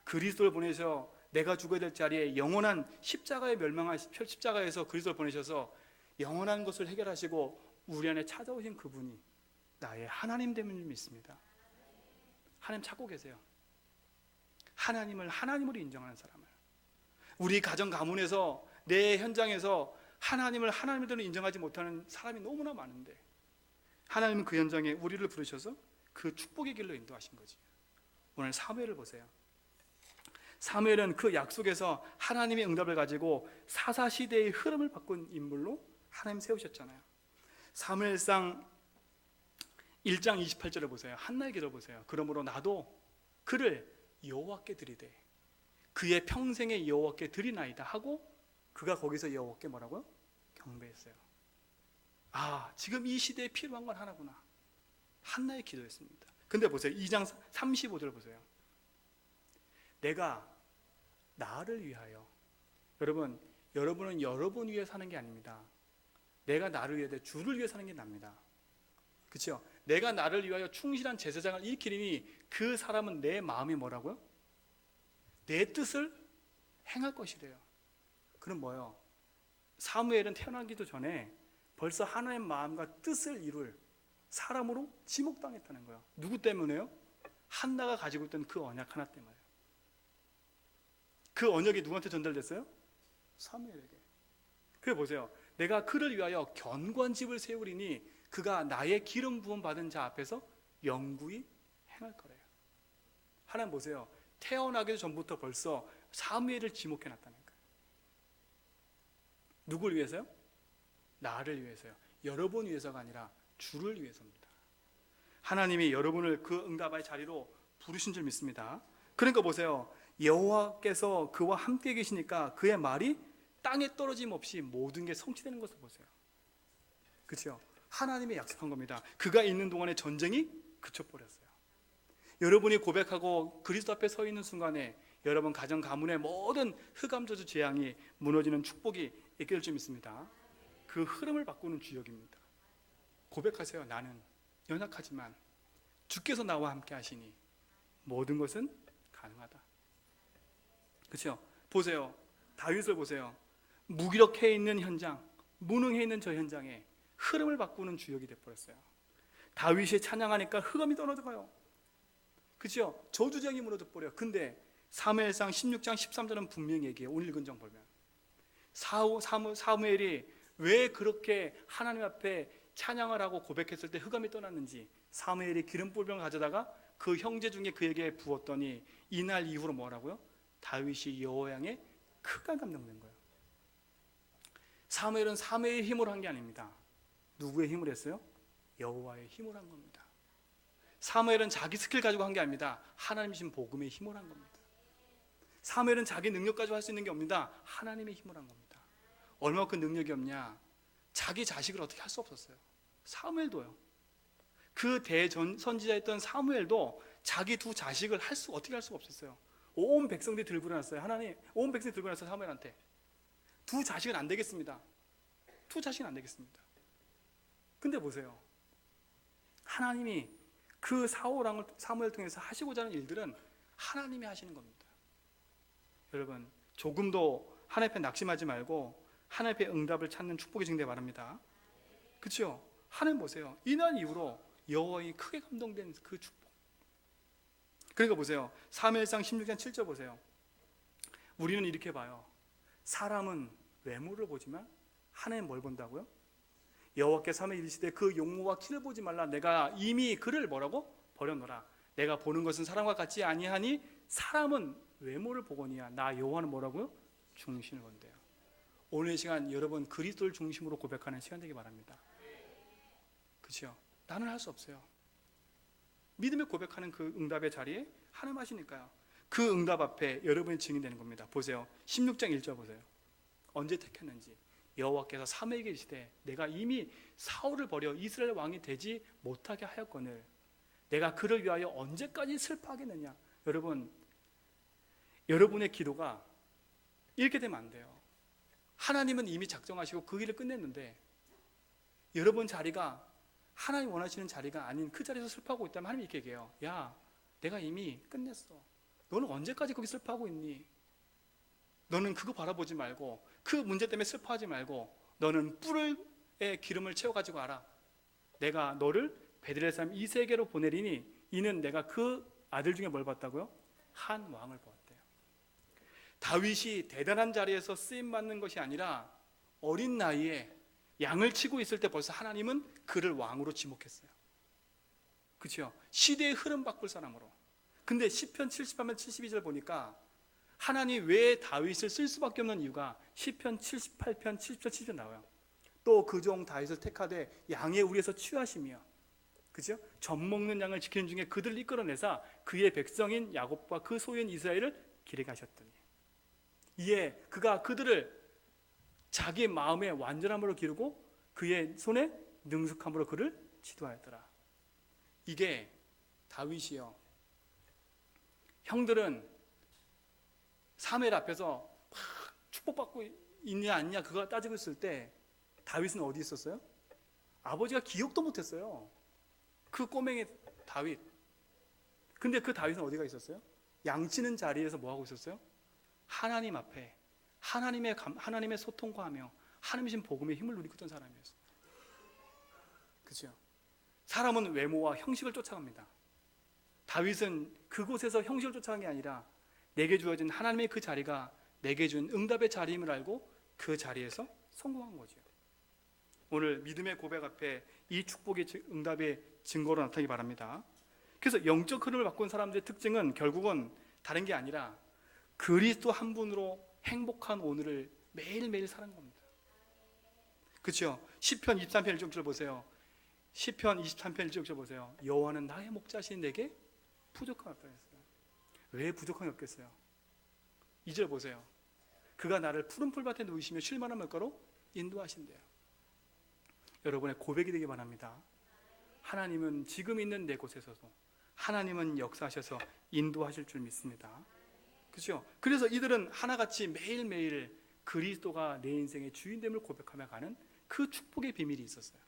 그리스도를 보내셔 내가 죽어야 될 자리에 영원한 십자가에 멸망한 십자가에서 그리스도를 보내셔서 영원한 것을 해결하시고 우리 안에 찾아오신 그분이 나의 하나님 됨을 믿습니다. 하나님 찾고 계세요. 하나님을 하나님으로 인정하는 사람을. 우리 가정 가문에서 내 현장에서 하나님을 하나님으로 인정하지 못하는 사람이 너무나 많은데 하나님은 그 현장에 우리를 부르셔서 그 축복의 길로 인도하신 거지. 오늘 사무엘을 보세요. 사무엘은 그 약속에서 하나님의 응답을 가지고 사사시대의 흐름을 바꾼 인물로 하나님 세우셨잖아요. 사무엘상 1장 28절을 보세요. 한나의 기도 보세요. 그러므로 나도 그를 여호와께 드리되 그의 평생에 여호와께 드리나이다 하고 그가 거기서 여호와께 뭐라고요? 경배했어요. 아, 지금 이 시대에 필요한 건 하나구나. 한나의 기도였습니다. 근데 보세요. 2장 35절을 보세요. 내가 나를 위하여, 여러분은 여러분 위해 사는 게 아닙니다. 내가 나를 위해 주를 위해 사는 게 납니다. 그렇죠? 내가 나를 위하여 충실한 제사장을 일으키리니 그 사람은 내 마음이 뭐라고요? 내 뜻을 행할 것이래요. 그럼 뭐예요? 사무엘은 태어나기도 전에 벌써 하나님의 마음과 뜻을 이룰 사람으로 지목당했다는 거예요. 누구 때문에요? 한나가 가지고 있던 그 언약 하나 때문에. 그 언약이 누구한테 전달됐어요? 사무엘에게. 그래 보세요. 내가 그를 위하여 견고한 집을 세우리니 그가 나의 기름 부음 받은 자 앞에서 영구히 행할 거래요. 하나님 보세요. 태어나기도 전부터 벌써 사무엘을 지목해놨다는 거예요. 누굴 위해서요? 나를 위해서요. 여러분 위해서가 아니라 주를 위해서입니다. 하나님이 여러분을 그 응답의 자리로 부르신 줄 믿습니다. 그러니까 보세요. 여호와께서 그와 함께 계시니까 그의 말이 땅에 떨어짐 없이 모든 게 성취되는 것을 보세요. 그렇죠? 하나님이 약속한 겁니다. 그가 있는 동안에 전쟁이 그쳐버렸어요. 여러분이 고백하고 그리스도 앞에 서 있는 순간에 여러분 가정 가문의 모든 흑암저주 재앙이 무너지는 축복이 있게 될 줄 믿습니다. 그 흐름을 바꾸는 주역입니다. 고백하세요. 나는 연약하지만 주께서 나와 함께 하시니 모든 것은 가능하다. 그렇죠? 보세요. 다윗을 보세요. 무기력해 있는 현장, 무능해 있는 저 현장에 흐름을 바꾸는 주역이 되어버렸어요. 다윗이 찬양하니까 흑암이 떨어져가요. 그렇죠? 저주쟁이 무너져 버려요. 근데 사무엘상 16장 13절은 분명히 얘기해요. 오늘 읽은 장 보면 사무엘이 왜 그렇게 하나님 앞에 찬양을 하고 고백했을 때 흑암이 떠났는지 사무엘이 기름불병을 가져다가 그 형제 중에 그에게 부었더니 이날 이후로 뭐라고요? 다윗이 여호와 향에 크게 감동된 거예요. 사무엘은 사무엘의 힘으로 한 게 아닙니다. 누구의 힘을 했어요? 여호와의 힘을 한 겁니다. 사무엘은 자기 스킬 가지고 한 게 아닙니다. 하나님이신 복음의 힘을 한 겁니다. 사무엘은 자기 능력 가지고 할 수 있는 게 없습니다. 하나님의 힘을 한 겁니다. 얼마큼 능력이 없냐? 자기 자식을 어떻게 할 수 없었어요. 사무엘도요. 그 대선지자였던 사무엘도 자기 두 자식을 어떻게 할 수가 없었어요. 온 백성들이 들고 일어났어요. 하나님, 온 백성들이 들고 일어났어요. 사무엘한테. 두 자식은 안 되겠습니다. 두 자식은 안 되겠습니다. 근데 보세요. 하나님이 그 사무엘 통해서 하시고자 하는 일들은 하나님이 하시는 겁니다. 여러분, 조금도 하나님 앞에 낙심하지 말고 하나님 앞에 응답을 찾는 축복이 증대 바랍니다. 그렇죠? 하나님 보세요. 이날 이후로 여호와의 크게 감동된 그 축복. 그러니까 보세요. 사무엘상 16장 7절 보세요. 우리는 이렇게 봐요. 사람은 외모를 보지만 하나님 뭘 본다고요? 여호와께 사무엘 이르시되 그 용모와 키를 보지 말라. 내가 이미 그를 뭐라고? 버려놓으라. 내가 보는 것은 사람과 같지 아니하니 사람은 외모를 보거니와 나 여호와는 뭐라고요? 중심을 본대요. 오늘 시간 여러분 그리스도를 중심으로 고백하는 시간 되기 바랍니다. 그렇죠? 나는 할 수 없어요. 믿음의 고백하는 그 응답의 자리에 하나님 하시니까요. 그 응답 앞에 여러분이 증인되는 겁니다. 보세요. 16장 1절 보세요. 언제 택했는지. 여호와께서 사무엘에게 이르시되 내가 이미 사울을 버려 이스라엘 왕이 되지 못하게 하였거늘 내가 그를 위하여 언제까지 슬퍼하겠느냐. 여러분, 여러분의 기도가 이렇게 되면 안 돼요. 하나님은 이미 작정하시고 그 일을 끝냈는데 여러분 자리가 하나님 원하시는 자리가 아닌 그 자리에서 슬퍼하고 있다면 하나님이 이렇게 얘기해요. 야, 내가 이미 끝냈어. 너는 언제까지 거기 슬퍼하고 있니? 너는 그거 바라보지 말고 그 문제 때문에 슬퍼하지 말고 너는 뿔에 기름을 채워가지고 알아. 내가 너를 베들레헴 이세계로 보내리니 이는 내가 그 아들 중에 뭘 봤다고요? 한 왕을 보았대요. 다윗이 대단한 자리에서 쓰임받는 것이 아니라 어린 나이에 양을 치고 있을 때 벌써 하나님은 그를 왕으로 지목했어요. 그렇죠? 시대의 흐름 바꿀 사람으로. 근데 시편 78편 72절 보니까 하나님 왜 다윗을 쓸 수밖에 없는 이유가 시편 78편 70절 70절 나와요. 또 그 종 다윗을 택하되 양의 우리에서 취하시며, 그죠? 젖 먹는 양을 지키는 중에 그들을 이끌어내사 그의 백성인 야곱과 그 소유인 이스라엘을 길게 하셨더니, 이에 그가 그들을 자기 마음의 완전함으로 기르고 그의 손에 능숙함으로 그를 지도하였더라. 이게 다윗이요. 형들은 사무엘 앞에서 막 축복받고 있냐 아니냐 그거 따지고 있을 때 다윗은 어디 있었어요? 아버지가 기억도 못했어요. 그 꼬맹이 다윗. 근데 그 다윗은 어디가 있었어요? 양치는 자리에서 뭐 하고 있었어요? 하나님 앞에 하나님의 소통과 하며 하나님이신 복음의 힘을 누리고 있던 사람이었어요. 그렇죠? 사람은 외모와 형식을 쫓아갑니다. 다윗은 그곳에서 형식을 쫓아간 게 아니라 내게 주어진 하나님의 그 자리가 내게 준 응답의 자리임을 알고 그 자리에서 성공한 거죠. 오늘 믿음의 고백 앞에 이 축복의 응답의 증거로 나타나기 바랍니다. 그래서 영적 흐름을 바꾼 사람들의 특징은 결국은 다른 게 아니라 그리스도 한 분으로 행복한 오늘을 매일매일 사는 겁니다. 그렇죠? 시편 23편 1절 보세요. 시편 23편 1절 보세요. 여호와는 나의 목자신 내게 부족함이 없다 했어요. 왜 부족함이 없겠어요? 2절 보세요. 그가 나를 푸른 풀밭에 누이시며 쉴 만한 물가로 인도하신대요. 여러분의 고백이 되기 바랍니다. 하나님은 지금 있는 내 곳에서도 하나님은 역사하셔서 인도하실 줄 믿습니다. 그렇죠? 그래서 이들은 하나같이 매일매일 그리스도가 내 인생의 주인됨을 고백하며 가는 그 축복의 비밀이 있었어요.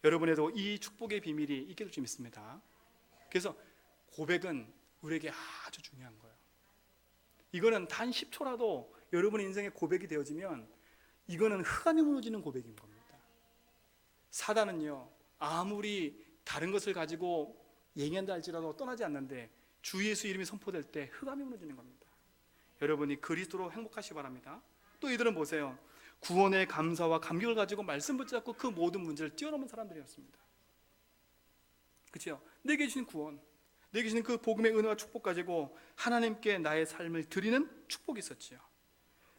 여러분에도 이 축복의 비밀이 있게 될 줄 믿습니다. 그래서 고백은 우리에게 아주 중요한 거예요. 이거는 단 10초라도 여러분의 인생에 고백이 되어지면 이거는 흑암이 무너지는 고백인 겁니다. 사단은요, 아무리 다른 것을 가지고 얘기한다 할지라도 떠나지 않는데 주 예수 이름이 선포될 때 흑암이 무너지는 겁니다. 여러분이 그리스도로 행복하시기 바랍니다. 또 이들은 보세요. 구원의 감사와 감격을 가지고 말씀 붙잡고 그 모든 문제를 뛰어넘은 사람들이었습니다. 그렇죠? 내게 주신 구원, 내게 주신 그 복음의 은혜와 축복 가지고 하나님께 나의 삶을 드리는 축복이 있었지요.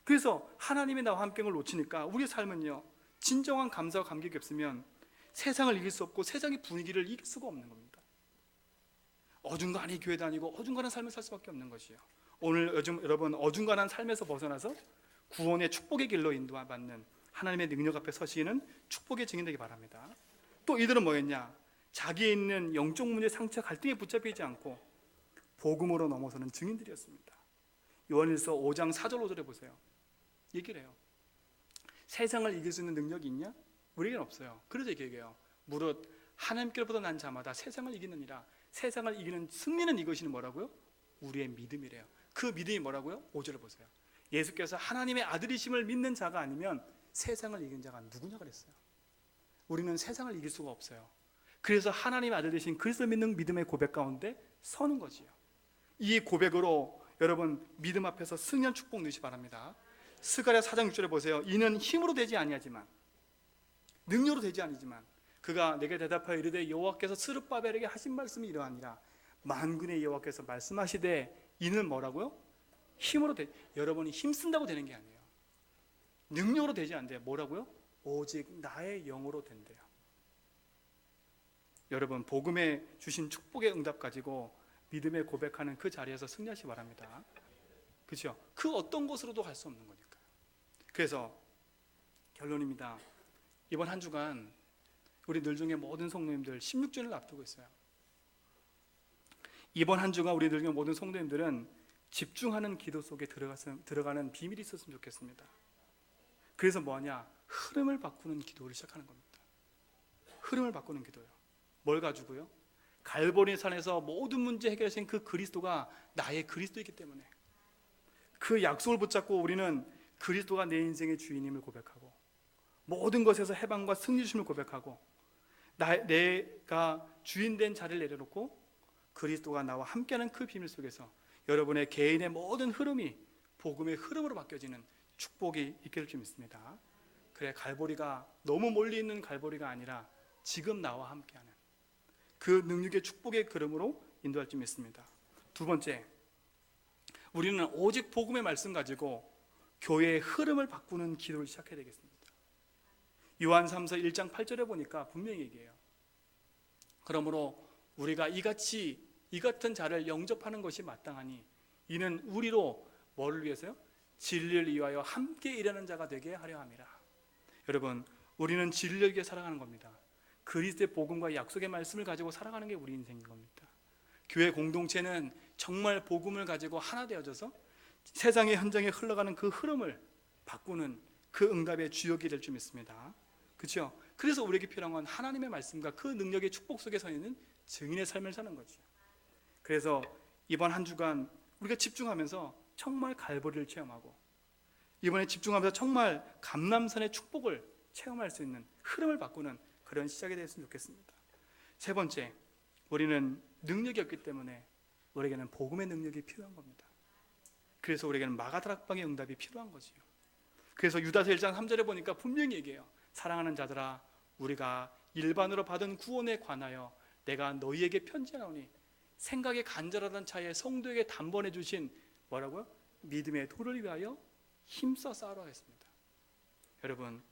그래서 하나님이 나와 함께를 놓치니까 우리의 삶은요, 진정한 감사와 감격이 없으면 세상을 이길 수 없고 세상의 분위기를 이길 수가 없는 겁니다. 어중간히 교회 다니고 어중간한 삶을 살 수밖에 없는 것이요. 오늘 요즘 여러분 어중간한 삶에서 벗어나서 구원의 축복의 길로 인도받는 하나님의 능력 앞에 서시는 축복의 증인 되기 바랍니다. 또 이들은 뭐였냐? 자기에 있는 영적 문제, 상처, 갈등에 붙잡히지 않고 복음으로 넘어서는 증인들이었습니다. 요한일서 5장 4절 5절에 보세요. 얘기를 해요. 세상을 이길 수 있는 능력이 있냐? 우리에게는 없어요. 그래서 얘기해요. 무릇 하나님께로부터 난 자마다 세상을 이기느니라. 세상을 이기는 승리는 이것이 뭐라고요? 우리의 믿음이래요. 그 믿음이 뭐라고요? 5절을 보세요. 예수께서 하나님의 아들이심을 믿는 자가 아니면 세상을 이긴 자가 누구냐 그랬어요. 우리는 세상을 이길 수가 없어요. 그래서 하나님의 아들 되신 그리스도 믿는 믿음의 고백 가운데 서는 거지요. 이 고백으로 여러분 믿음 앞에서 승리한 축복 누리시 바랍니다. 스가랴 4장 6절에 보세요. 이는 힘으로 되지 아니하지만 능력으로 되지 아니지만 그가 내게 대답하여 이르되 여호와께서 스룹바벨에게 하신 말씀이 이러하니라. 만군의 여호와께서 말씀하시되 이는 뭐라고요? 힘으로 되. 여러분이 힘쓴다고 되는 게 아니에요. 능력으로 되지 않대요. 뭐라고요? 오직 나의 영으로 된대요. 여러분 복음에 주신 축복의 응답 가지고 믿음에 고백하는 그 자리에서 승리하시기 바랍니다. 그렇죠? 그 어떤 곳으로도 갈 수 없는 거니까. 그래서 결론입니다. 이번 한 주간 우리 늘 중에 모든 성도님들 16주년을 앞두고 있어요. 이번 한 주간 우리 늘 중에 모든 성도님들은 집중하는 기도 속에 들어가는 비밀이 있었으면 좋겠습니다. 그래서 뭐하냐? 흐름을 바꾸는 기도를 시작하는 겁니다. 흐름을 바꾸는 기도요. 뭘 가지고요? 갈보리 산에서 모든 문제 해결하신 그 그리스도가 나의 그리스도이기 때문에 그 약속을 붙잡고 우리는 그리스도가 내 인생의 주인임을 고백하고 모든 것에서 해방과 승리 주심을 고백하고 내가 주인된 자리를 내려놓고 그리스도가 나와 함께하는 그 비밀 속에서 여러분의 개인의 모든 흐름이 복음의 흐름으로 바뀌어지는 축복이 있게 될 줄 믿습니다. 그래, 갈보리가 너무 멀리 있는 갈보리가 아니라 지금 나와 함께하는 그 능력의 축복의 걸음으로 인도할 줄 믿습니다. 두 번째, 우리는 오직 복음의 말씀 가지고 교회의 흐름을 바꾸는 기도를 시작해야 되겠습니다. 요한 3서 1장 8절에 보니까 분명히 얘기해요. 그러므로 우리가 이 같은 자를 영접하는 것이 마땅하니 이는 우리로 뭐를 위해서요? 진리를 위하여 함께 일하는 자가 되게 하려 함이라. 여러분, 우리는 진리를 위해 살아가는 겁니다. 그리스도의 복음과 약속의 말씀을 가지고 살아가는 게 우리 인생인 겁니다. 교회 공동체는 정말 복음을 가지고 하나 되어져서 세상의 현장에 흘러가는 그 흐름을 바꾸는 그 응답의 주역이 될 줄 믿습니다. 그렇죠? 그래서 우리에게 필요한 건 하나님의 말씀과 그 능력의 축복 속에 서 있는 증인의 삶을 사는 거죠. 그래서 이번 한 주간 우리가 집중하면서 정말 갈보리를 체험하고 이번에 집중하면서 정말 감람산의 축복을 체험할 수 있는 흐름을 바꾸는 그런 시작이 되었으면 좋겠습니다. 세 번째, 우리는 능력이 없기 때문에 우리에게는 복음의 능력이 필요한 겁니다. 그래서 우리에게는 마가다락방의 응답이 필요한 거지요. 그래서 유다서 1장 3절에 보니까 분명히 얘기해요. 사랑하는 자들아, 우리가 일반으로 받은 구원에 관하여 내가 너희에게 편지하노니 생각에 간절하던 차에 성도에게 단번에 주신 뭐라고요? 믿음의 도를 위하여 힘써 싸우라 했습니다. 여러분,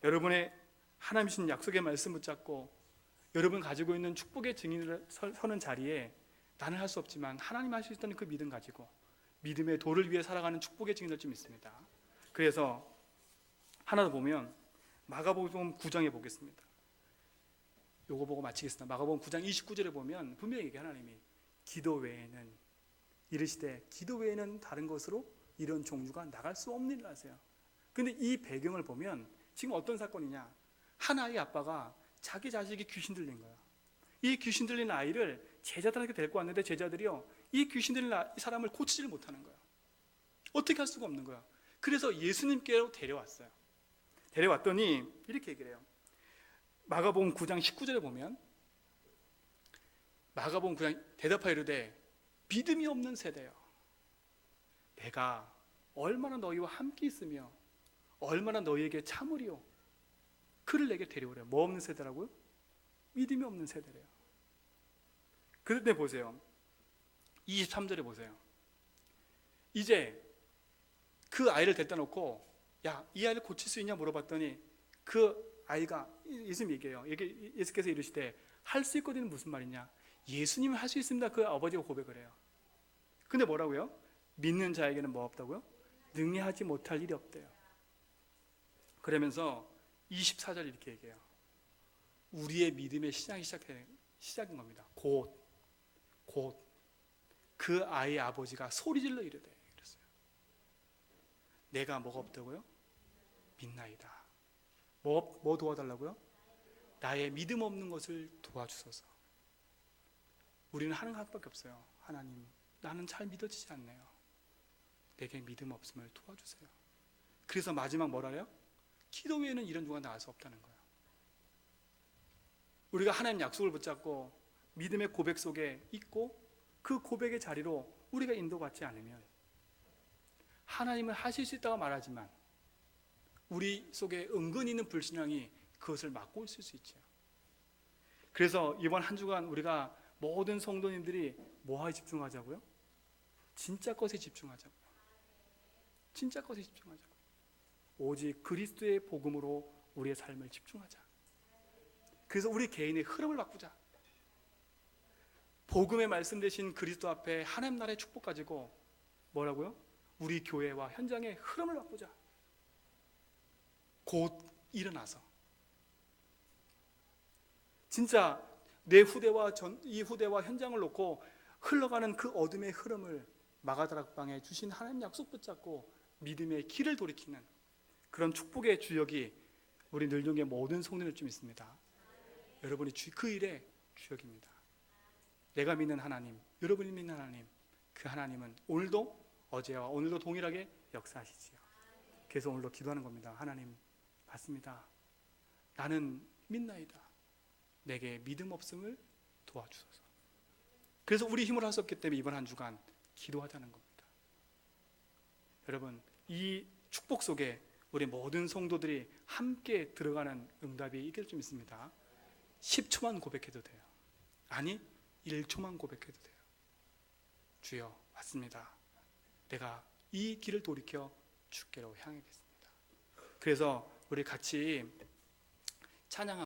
여러분의 하나님 주신 약속의 말씀 붙잡고 여러분 가지고 있는 축복의 증인을 서는 자리에 나는 할 수 없지만 하나님 할 수 있다는 그 믿음 가지고 믿음의 도를 위해 살아가는 축복의 증인을 좀 있습니다. 그래서 하나 더 보면 마가복음 9장에 보겠습니다. 요거 보고 마치겠습니다. 마가복음 9장 29절에 보면 분명히 이게 하나님이 기도 외에는 이르시되 기도 외에는 다른 것으로 이런 종류가 나갈 수 없는 일을 하세요. 근데 이 배경을 보면 지금 어떤 사건이냐? 한 아이 아빠가 자기 자식이 귀신 들린 거야. 이 귀신 들린 아이를 제자들에게 데리고 왔는데 제자들이요, 이 귀신 들린 사람을 고치지를 못하는 거야. 어떻게 할 수가 없는 거야. 그래서 예수님께로 데려왔어요. 데려왔더니 이렇게 얘기를 해요. 마가복음 9장 19절에 보면 마가복음 9장 대답하여 이르되 믿음이 없는 세대여, 내가 얼마나 너희와 함께 있으며 얼마나 너희에게 참으리요. 그를 내게 데려오래. 뭐 없는 세대라고요? 믿음이 없는 세대래요. 그런데 보세요. 23절에 보세요. 이제 그 아이를 데려다 놓고 야, 이 아이를 고칠 수 있냐 물어봤더니 그 아이가 예수님 얘기해요. 예수께서 이르시되 할 수 있거든요. 무슨 말이냐? 예수님은 할 수 있습니다. 그 아버지가 고백을 해요. 근데 뭐라고요? 믿는 자에게는 뭐 없다고요? 능히하지 못할 일이 없대요. 그러면서 24절 이렇게 얘기해요. 우리의 믿음의 시작인 겁니다. 곧 그 아이의 아버지가 소리질러 이르되 그랬어요. 내가 뭐가 없다고요? 믿나이다. 뭐 도와달라고요? 나의 믿음 없는 것을 도와주소서. 우리는 하는 것밖에 없어요. 하나님, 나는 잘 믿어지지 않네요. 내게 믿음 없음을 도와주세요. 그래서 마지막 뭐라요? 기도 외에는 이런 누가 나갈 수 없다는 거예요. 우리가 하나님 약속을 붙잡고 믿음의 고백 속에 있고 그 고백의 자리로 우리가 인도받지 않으면 하나님은 하실 수 있다고 말하지만 우리 속에 은근히 있는 불신앙이 그것을 막고 있을 수 있죠. 그래서 이번 한 주간 우리가 모든 성도님들이 뭐에 집중하자고요? 진짜 것에 집중하자고요. 진짜 것에 집중하자고요. 오직 그리스도의 복음으로 우리의 삶을 집중하자. 그래서 우리 개인의 흐름을 바꾸자. 복음의 말씀 대신 그리스도 앞에 하나님 나라의 축복 가지고 뭐라고요? 우리 교회와 현장의 흐름을 바꾸자. 곧 일어나서 진짜 내 후대와 이 후대와 현장을 놓고 흘러가는 그 어둠의 흐름을 마가다락방에 주신 하나님 약속 붙잡고 믿음의 길을 돌이키는 그런 축복의 주역이 우리 늘종의 모든 성도들 좀 있습니다. 여러분이 그 일의 주역입니다. 내가 믿는 하나님, 여러분이 믿는 하나님, 그 하나님은 오늘도 어제와 오늘도 동일하게 역사하시지요. 그래서 오늘도 기도하는 겁니다. 하나님, 맞습니다. 나는 믿나이다. 내게 믿음 없음을 도와주소서. 그래서 우리 힘으로 할 수 없기 때문에 이번 한 주간 기도하자는 겁니다. 여러분, 이 축복 속에 우리 모든 성도들이 함께 들어가는 응답이 있길 좀 있습니다. 10초만 고백해도 돼요. 아니 1초만 고백해도 돼요. 주여, 왔습니다. 내가 이 길을 돌이켜 주께로 향하겠습니다. 그래서 우리 같이 찬양합니다.